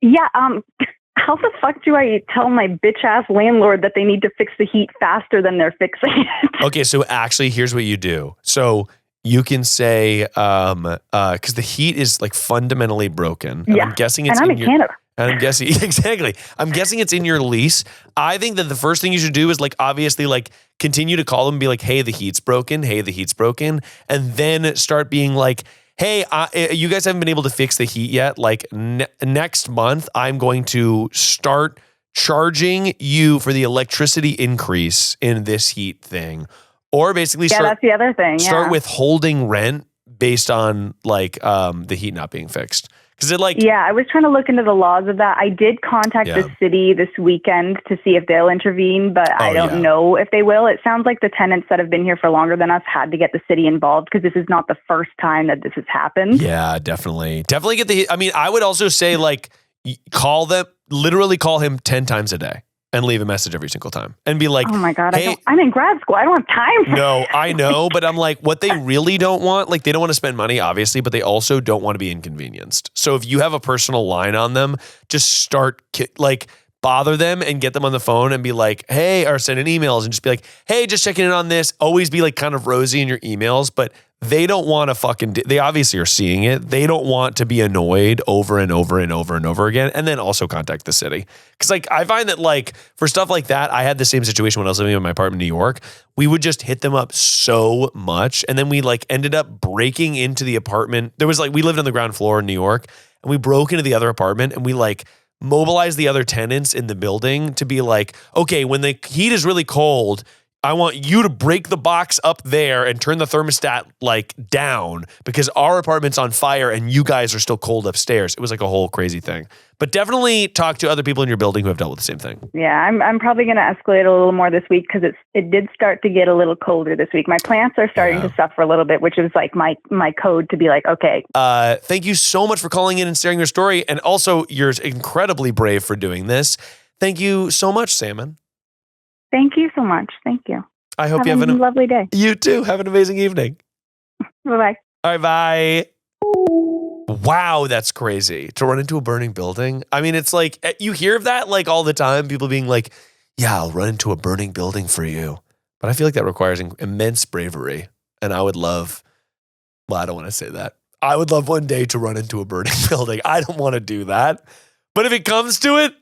Yeah, how the fuck do I tell my bitch-ass landlord that they need to fix the heat faster than they're fixing it? Okay, so actually, here's what you do. So you can say, because the heat is like fundamentally broken. And I'm guessing it's I'm in Canada. And I'm guessing, exactly. I'm guessing it's in your lease. I think that the first thing you should do is like, obviously like continue to call them and be like, "Hey, the heat's broken. Hey, the heat's broken." And then start being like, "Hey, you guys haven't been able to fix the heat yet. Like next month, I'm going to start charging you for the electricity increase in this heat thing." Or basically that's the other thing. Start withholding rent based on like the heat not being fixed. I was trying to look into the laws of that. I did contact the city this weekend to see if they'll intervene, but I don't know if they will. It sounds like the tenants that have been here for longer than us had to get the city involved because this is not the first time that this has happened. Yeah, definitely. Definitely get I would also say like literally call him 10 times a day. And leave a message every single time and be like, "Oh my God, hey, I'm in grad school. I don't have time for No, I know. But I'm like, what they really don't want, like they don't want to spend money, obviously, but they also don't want to be inconvenienced. So if you have a personal line on them, just start bother them and get them on the phone and be like, "Hey," or send an emails and just be like, "Hey, just checking in on this." Always be like kind of rosy in your emails, but they don't want to they obviously are seeing it. They don't want to be annoyed over and over and over and over again. And then also contact the city. Cause like, I find that like for stuff like that, I had the same situation when I was living in my apartment in New York. We would just hit them up so much. And then we like ended up breaking into the apartment. There was like, we lived on the ground floor in New York and we broke into the other apartment and we like mobilized the other tenants in the building to be like, "Okay, when the heat is really cold, I want you to break the box up there and turn the thermostat like down because our apartment's on fire and you guys are still cold upstairs." It was like a whole crazy thing. But definitely talk to other people in your building who have dealt with the same thing. Yeah, I'm probably going to escalate a little more this week because it did start to get a little colder this week. My plants are starting to suffer a little bit, which is like my code to be like, okay. Thank you so much for calling in and sharing your story. And also, you're incredibly brave for doing this. Thank you so much, Salmon. Thank you so much. Thank you. I hope you have a lovely day. You too. Have an amazing evening. Bye-bye. All right, bye. Wow, that's crazy. To run into a burning building. I mean, it's like, you hear of that like all the time. People being like, "Yeah, I'll run into a burning building for you." But I feel like that requires immense bravery. And I would love, I don't want to say that. I would love one day to run into a burning building. I don't want to do that. But if it comes to it,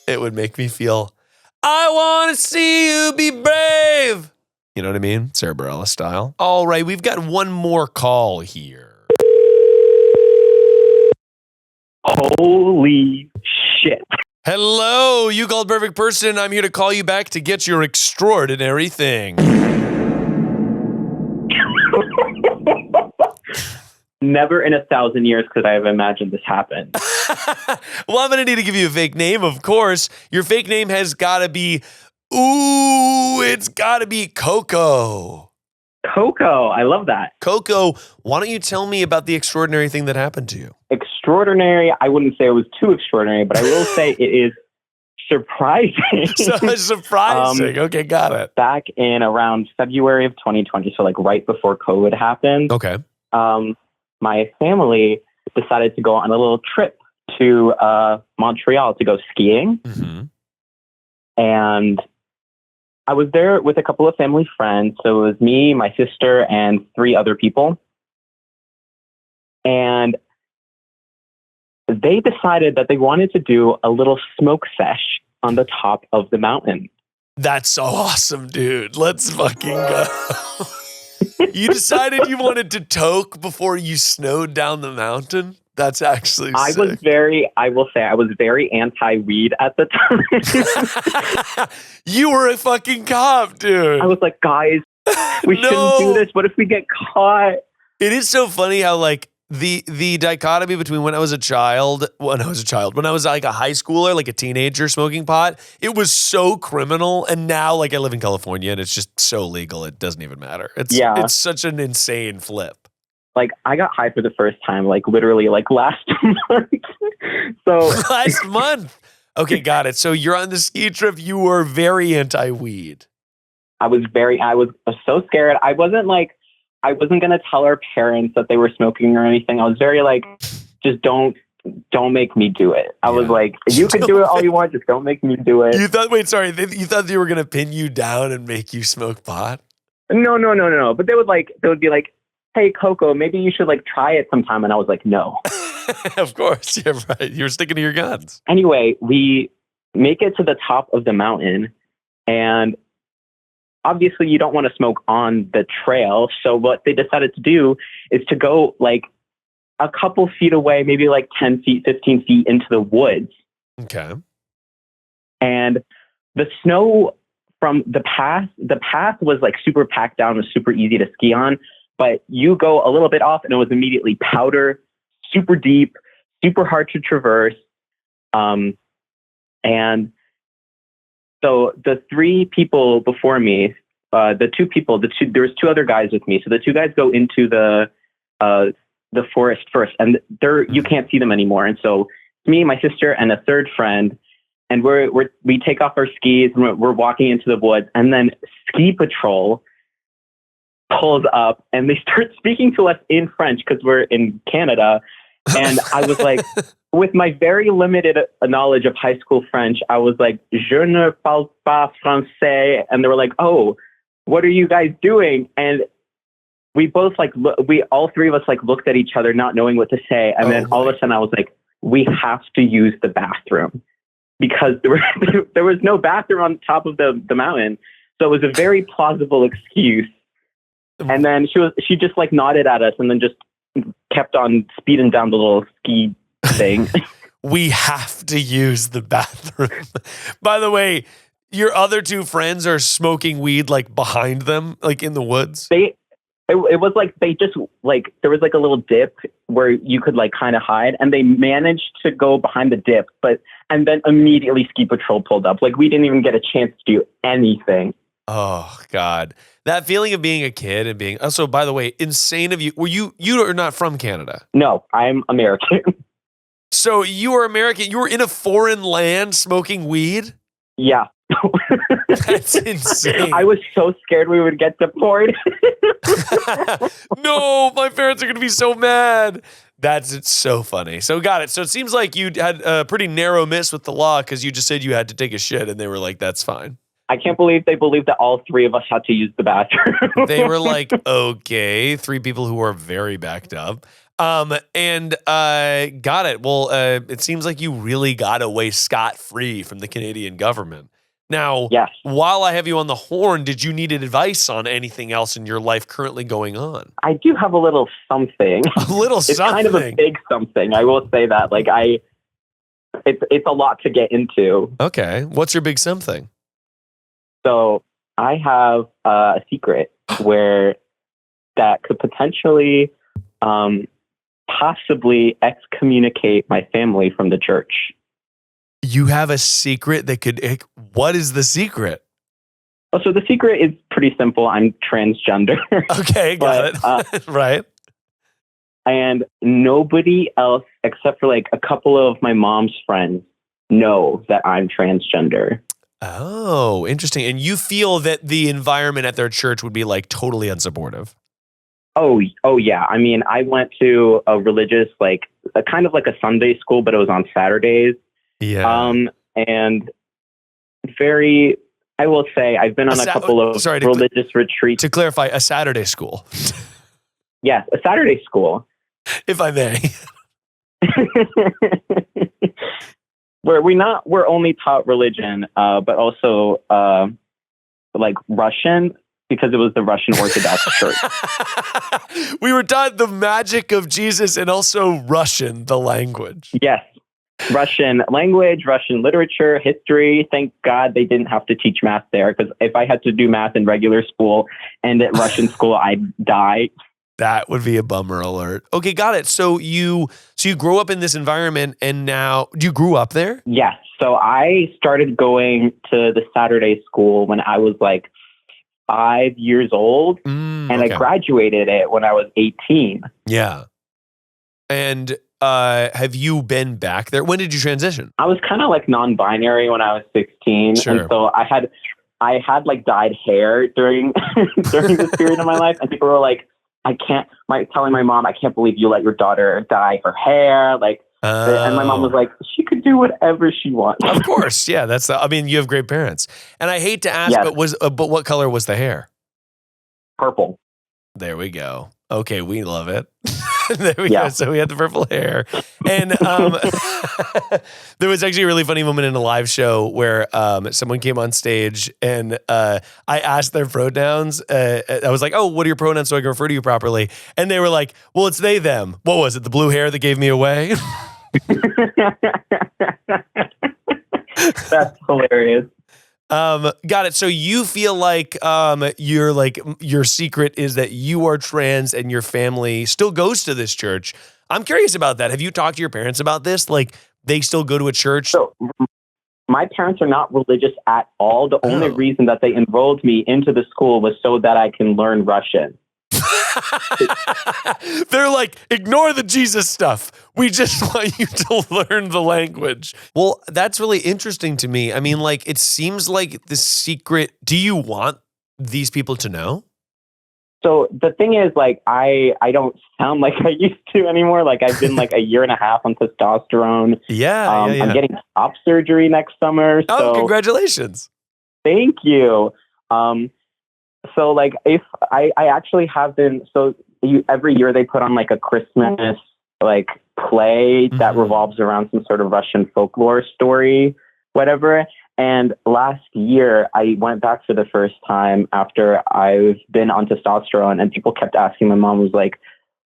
it would make me feel, I want to see you be brave. You know what I mean? Sarah Bareilles style. All right, we've got one more call here. Holy shit. Hello, you called perfect person. I'm here to call you back to get your extraordinary thing. Never in 1,000 years could I have imagined this happen. Well, I'm going to need to give you a fake name, of course. Your fake name has got to be, it's got to be Coco. Coco, I love that. Coco, why don't you tell me about the extraordinary thing that happened to you? Extraordinary, I wouldn't say it was too extraordinary, but I will say it is surprising. Surprising. Okay, got it. Back in around February of 2020, so like right before COVID happened. Okay. My family decided to go on a little trip to Montreal to go skiing. Mm-hmm. And I was there with a couple of family friends. So it was me, my sister, and 3 other people. And they decided that they wanted to do a little smoke sesh on the top of the mountain. That's so awesome, dude. Let's fucking go. You decided you wanted to toke before you snowed down the mountain? That's actually I sick. will say I was very anti-weed at the time. You were a fucking cop, dude. I was like, guys, we shouldn't do this. What if we get caught? It is so funny how like the dichotomy between when I was like a high schooler, like a teenager smoking pot, it was so criminal. And now like I live in California and it's just so legal. It doesn't even matter. It's such an insane flip. Like I got high for the first time, like literally like last month. So last month. Okay, got it. So you're on the ski trip. You were very anti-weed. I was so scared. I wasn't going to tell our parents that they were smoking or anything. I was very like, just don't make me do it. I was like, you can do it all you want. Just don't make me do it. You thought they were going to pin you down and make you smoke pot? No. But they would be like, hey, Coco, maybe you should like try it sometime. And I was like, no. Of course. You're right. You're sticking to your guns. Anyway, we make it to the top of the mountain, and obviously you don't want to smoke on the trail. So what they decided to do is to go like a couple feet away, maybe like 10 feet, 15 feet into the woods. Okay. And the snow from the path was like super packed down, was super easy to ski on. But you go a little bit off and it was immediately powder, super deep, super hard to traverse. And so the three people before me, there was two other guys with me. So the two guys go into the forest first, and you can't see them anymore. And so me, my sister, and a third friend, and we take off our skis and we're walking into the woods, and then ski patrol pulls up and they start speaking to us in French because we're in Canada. And I was like, with my very limited knowledge of high school French, I was like, je ne parle pas français. And they were like, oh, what are you guys doing? And we both all three of us like looked at each other, not knowing what to say. And then all of a sudden I was like, we have to use the bathroom, because there was no bathroom on top of the mountain. So it was a very plausible excuse. And then she just like nodded at us and then just kept on speeding down the little ski thing. We have to use the bathroom. By the way, your other two friends are smoking weed like behind them, like in the woods? It was like they just like there was like a little dip where you could like kind of hide, and they managed to go behind the dip, and then immediately ski patrol pulled up. Like we didn't even get a chance to do anything. Oh God. That feeling of being a kid and being, also, by the way, insane of you. You are not from Canada? No, I'm American. So you are American. You were in a foreign land smoking weed? Yeah. That's insane. I was so scared we would get deported. No, my parents are going to be so mad. It's so funny. So got it. So it seems like you had a pretty narrow miss with the law because you just said you had to take a shit and they were like, that's fine. I can't believe they believed that all three of us had to use the bathroom. They were like, okay, three people who are very backed up. Got it. Well, it seems like you really got away scot-free from the Canadian government. Now, yes. While I have you on the horn, did you need advice on anything else in your life currently going on? I do have a little something. A little it's something? It's kind of a big something. I will say that. Like it's a lot to get into. Okay. What's your big something? So I have a secret where that could potentially possibly excommunicate my family from the church. You have a secret that could... What is the secret? Oh, so the secret is pretty simple. I'm transgender. Okay, got it. Right. And nobody else except for like a couple of my mom's friends know that I'm transgender. Oh, interesting. And you feel that the environment at their church would be like totally unsupportive? Oh yeah. I mean, I went to a religious, like a kind of like a Sunday school, but it was on Saturdays. Yeah. And I will say I've been on a couple of religious retreats. To clarify, a Saturday school. Yes, a Saturday school. If I may. Where we're only taught religion, but also like Russian. because it was the Russian Orthodox Church. We were taught the magic of Jesus and also Russian, the language. Yes. Russian language, Russian literature, history. Thank God they didn't have to teach math there, because if I had to do math in regular school and at Russian school, I'd die. That would be a bummer alert. Okay, got it. So you grew up in this environment, and now you grew up there? Yes. So I started going to the Saturday school when I was like 5 years old, and I graduated it when I was 18. Yeah. And have you been back there? When did you transition? I was kind of like non-binary when I was 16. Sure. And so I had like dyed hair during this period of my life. And people were like, telling my mom, I can't believe you let your daughter dye her hair. Like, and my mom was like, she could do whatever she wants. Of course. Yeah. You have great parents. And I hate to ask, yes. but what color was the hair? Purple. There we go. Okay. We love it. There we go. So we had the purple hair. And there was actually a really funny moment in a live show where someone came on stage and I asked their pronouns. I was like, oh, what are your pronouns so I can refer to you properly? And they were like, well, it's they, them. What was it? The blue hair that gave me away? That's hilarious. Got it. So you feel like your secret is that you are trans and your family still goes to this church. I'm curious about that. Have you talked to your parents about this? Like, they still go to a church? So my parents are not religious at all. The only reason that they enrolled me into the school was so that I can learn Russian. They're like, ignore the Jesus stuff. We just want you to learn the language. Well, that's really interesting to me. I mean, like, it seems like the secret. Do you want these people to know? So the thing is, like, I don't sound like I used to anymore. Like, I've been like a year and a half on testosterone. Yeah. I'm getting top surgery next summer. Oh, so congratulations. Thank you. So like, if I actually have been, every year they put on like a Christmas like play that revolves around some sort of Russian folklore story, whatever. And last year I went back for the first time after I've been on testosterone, and people kept asking, my mom was like,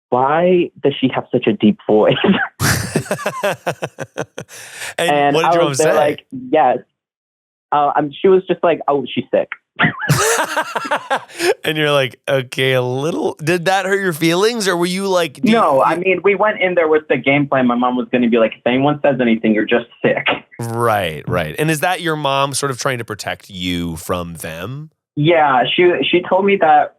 why does she have such a deep voice? and what did your mom say? Like, yes. She was just like, oh, she's sick. And you're like, okay, a little. Did that hurt your feelings, or were you like? No, I mean, we went in there with the game plan. My mom was going to be like, if anyone says anything, you're just sick. Right. And is that your mom sort of trying to protect you from them? Yeah, she told me that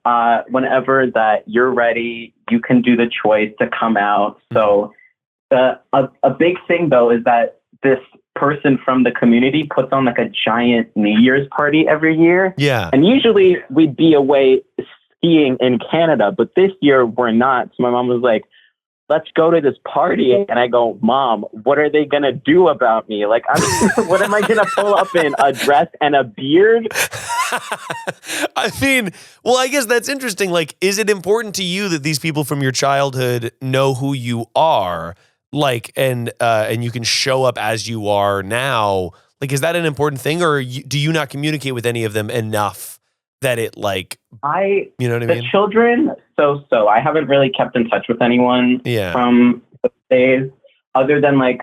whenever that you're ready, you can do the choice to come out. So a big thing though is that this person from the community puts on like a giant New Year's party every year. Yeah. And usually we'd be away skiing in Canada, but this year we're not. So my mom was like, let's go to this party. And I go, Mom, what are they going to do about me? Like, what am I going to pull up in? A dress and a beard? I mean, well, I guess that's interesting. Like, is it important to you that these people from your childhood know who you are? Like, and you can show up as you are now. Like, is that an important thing, or do you not communicate with any of them enough that it like, you know what I mean? The children, so I haven't really kept in touch with anyone from those days, other than like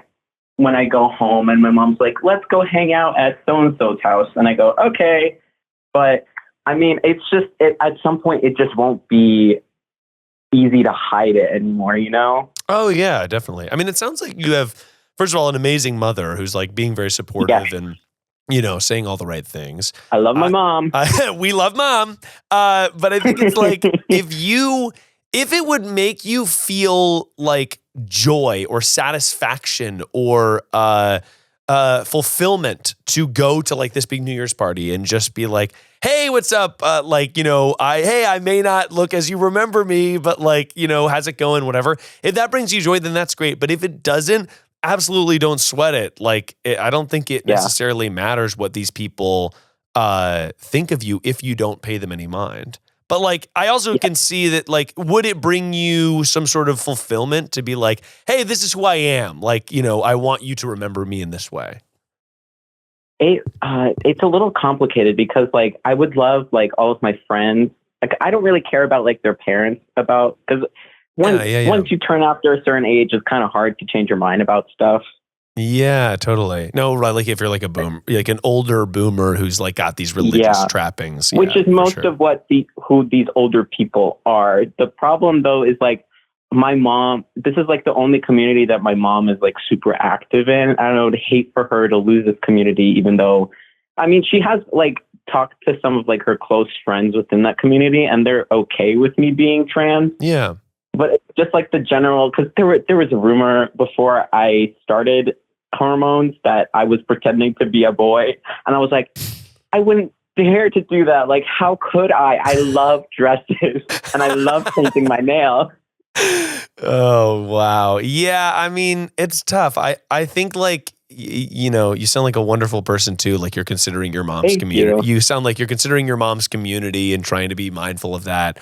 when I go home and my mom's like, let's go hang out at so-and-so's house. And I go, okay. But I mean, it's just, at some point it just won't be easy to hide it anymore, you know? Oh yeah, definitely. I mean, it sounds like you have, first of all, an amazing mother who's like being very supportive and, you know, saying all the right things. I love my mom. We love mom. But I think it's like, if it would make you feel like joy or satisfaction or fulfillment to go to like this big New Year's party and just be like, hey, what's up? Like, you know, I may not look as you remember me, but like, you know, how's it going? Whatever. If that brings you joy, then that's great. But if it doesn't, absolutely don't sweat it. Like, I don't think it necessarily matters what these people think of you if you don't pay them any mind. But like, I also can see that, like, would it bring you some sort of fulfillment to be like, hey, this is who I am. Like, you know, I want you to remember me in this way. It's a little complicated because like I would love like all of my friends. Like I don't really care about like their parents about because once you turn after a certain age, it's kind of hard to change your mind about stuff. Yeah, totally. No, right. Like if you're like a boomer, like an older boomer who's like got these religious trappings, which is most of what who these older people are. The problem though is like my mom. This is like the only community that my mom is like super active in. I don't know. I'd hate for her to lose this community, even though, I mean, she has like talked to some of like her close friends within that community, and they're okay with me being trans. Yeah. But it's just like the general, because there was a rumor before I started hormones that I was pretending to be a boy. And I was like, I wouldn't dare to do that. Like, how could I? I love dresses and I love painting my nails. Oh, wow. Yeah, I mean, it's tough. I think like, you know, you sound like a wonderful person too. Like you're considering your mom's community. You sound like you're considering your mom's community and trying to be mindful of that.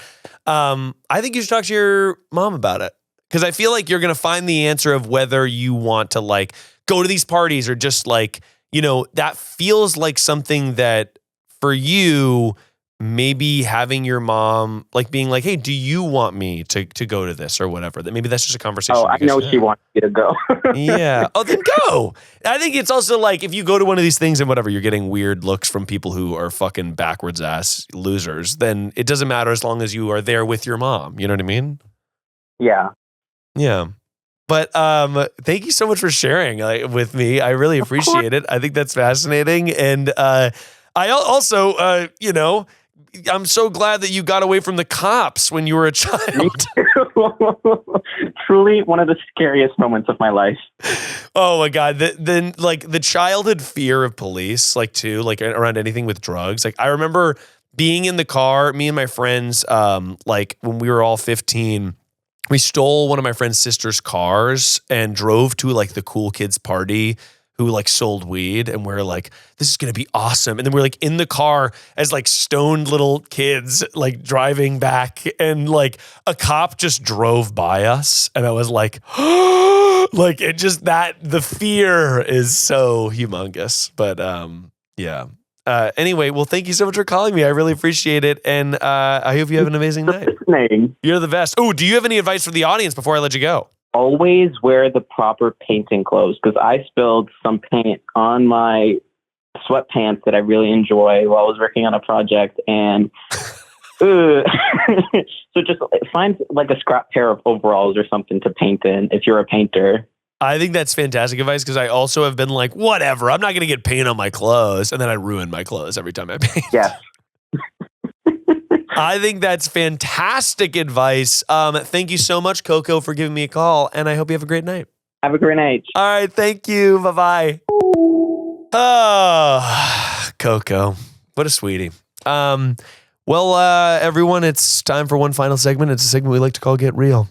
I think you should talk to your mom about it because I feel like you're going to find the answer of whether you want to like go to these parties or just like, you know, that feels like something that for you, maybe having your mom like being like, hey, do you want me to go to this or whatever? That maybe that's just a conversation. Oh, I know she wants you to go. Yeah. Oh, then go. I think it's also like if you go to one of these things and whatever, you're getting weird looks from people who are fucking backwards ass losers, then it doesn't matter as long as you are there with your mom. You know what I mean? Yeah. Yeah. But thank you so much for sharing with me. I really appreciate it. I think that's fascinating. And I also, you know, I'm so glad that you got away from the cops when you were a child. Truly one of the scariest moments of my life. Oh my God. Then like the childhood fear of police, like too, like around anything with drugs. Like I remember being in the car, me and my friends, like when we were all 15, we stole one of my friend's sister's cars and drove to like the cool kids party who like sold weed, and we're like, this is going to be awesome. And then we're like in the car as like stoned little kids, like driving back, and like a cop just drove by us. And I was like, like it just the fear is so humongous. But yeah. Anyway, well, thank you so much for calling me. I really appreciate it. And I hope you have an amazing night. You're the best. Oh, do you have any advice for the audience before I let you go? Always wear the proper painting clothes because I spilled some paint on my sweatpants that I really enjoy while I was working on a project. And so just find like a scrap pair of overalls or something to paint in if you're a painter. I think that's fantastic advice because I also have been like, whatever, I'm not going to get paint on my clothes. And then I ruin my clothes every time I paint. Yeah. I think that's fantastic advice. Thank you so much, Coco, for giving me a call. And I hope you have a great night. Have a great night. All right. Thank you. Bye-bye. Oh, Coco. What a sweetie. Well, everyone, it's time for one final segment. It's a segment we like to call Get Real.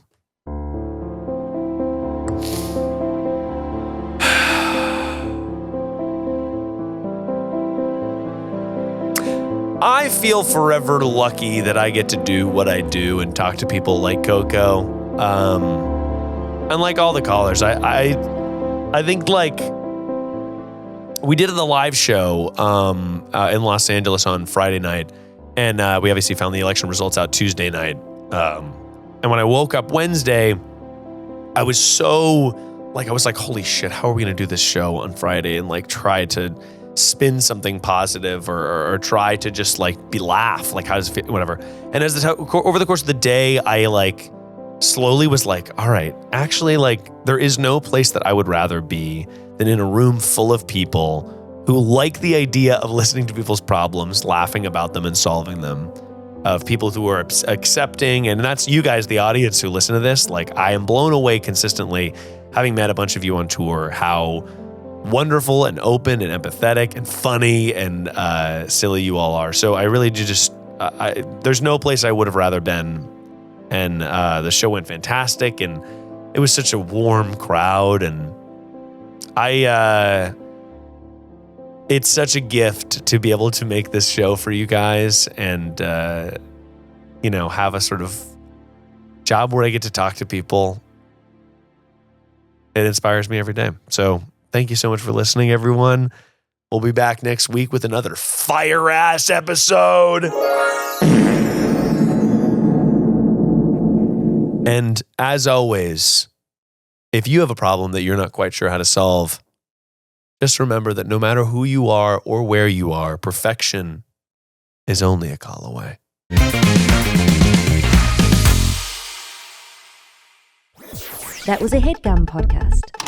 I feel forever lucky that I get to do what I do and talk to people like Coco. And like all the callers, I think like we did the live show in Los Angeles on Friday night, and we obviously found the election results out Tuesday night. And when I woke up Wednesday, I was like, holy shit, how are we going to do this show on Friday and like try to spin something positive or try to just like laugh, like how does it fit, whatever. And as over the course of the day, I like slowly was like, all right, actually like there is no place that I would rather be than in a room full of people who like the idea of listening to people's problems, laughing about them and solving them, of people who are accepting. And that's you guys, the audience who listen to this. Like I am blown away consistently, having met a bunch of you on tour, how wonderful and open and empathetic and funny and silly you all are. So I really do just, there's no place I would have rather been. And the show went fantastic, and it was such a warm crowd. And it's such a gift to be able to make this show for you guys and, you know, have a sort of job where I get to talk to people. It inspires me every day. So thank you so much for listening, everyone. We'll be back next week with another fire-ass episode. And as always, if you have a problem that you're not quite sure how to solve, just remember that no matter who you are or where you are, perfection is only a call away. That was a Headgum podcast.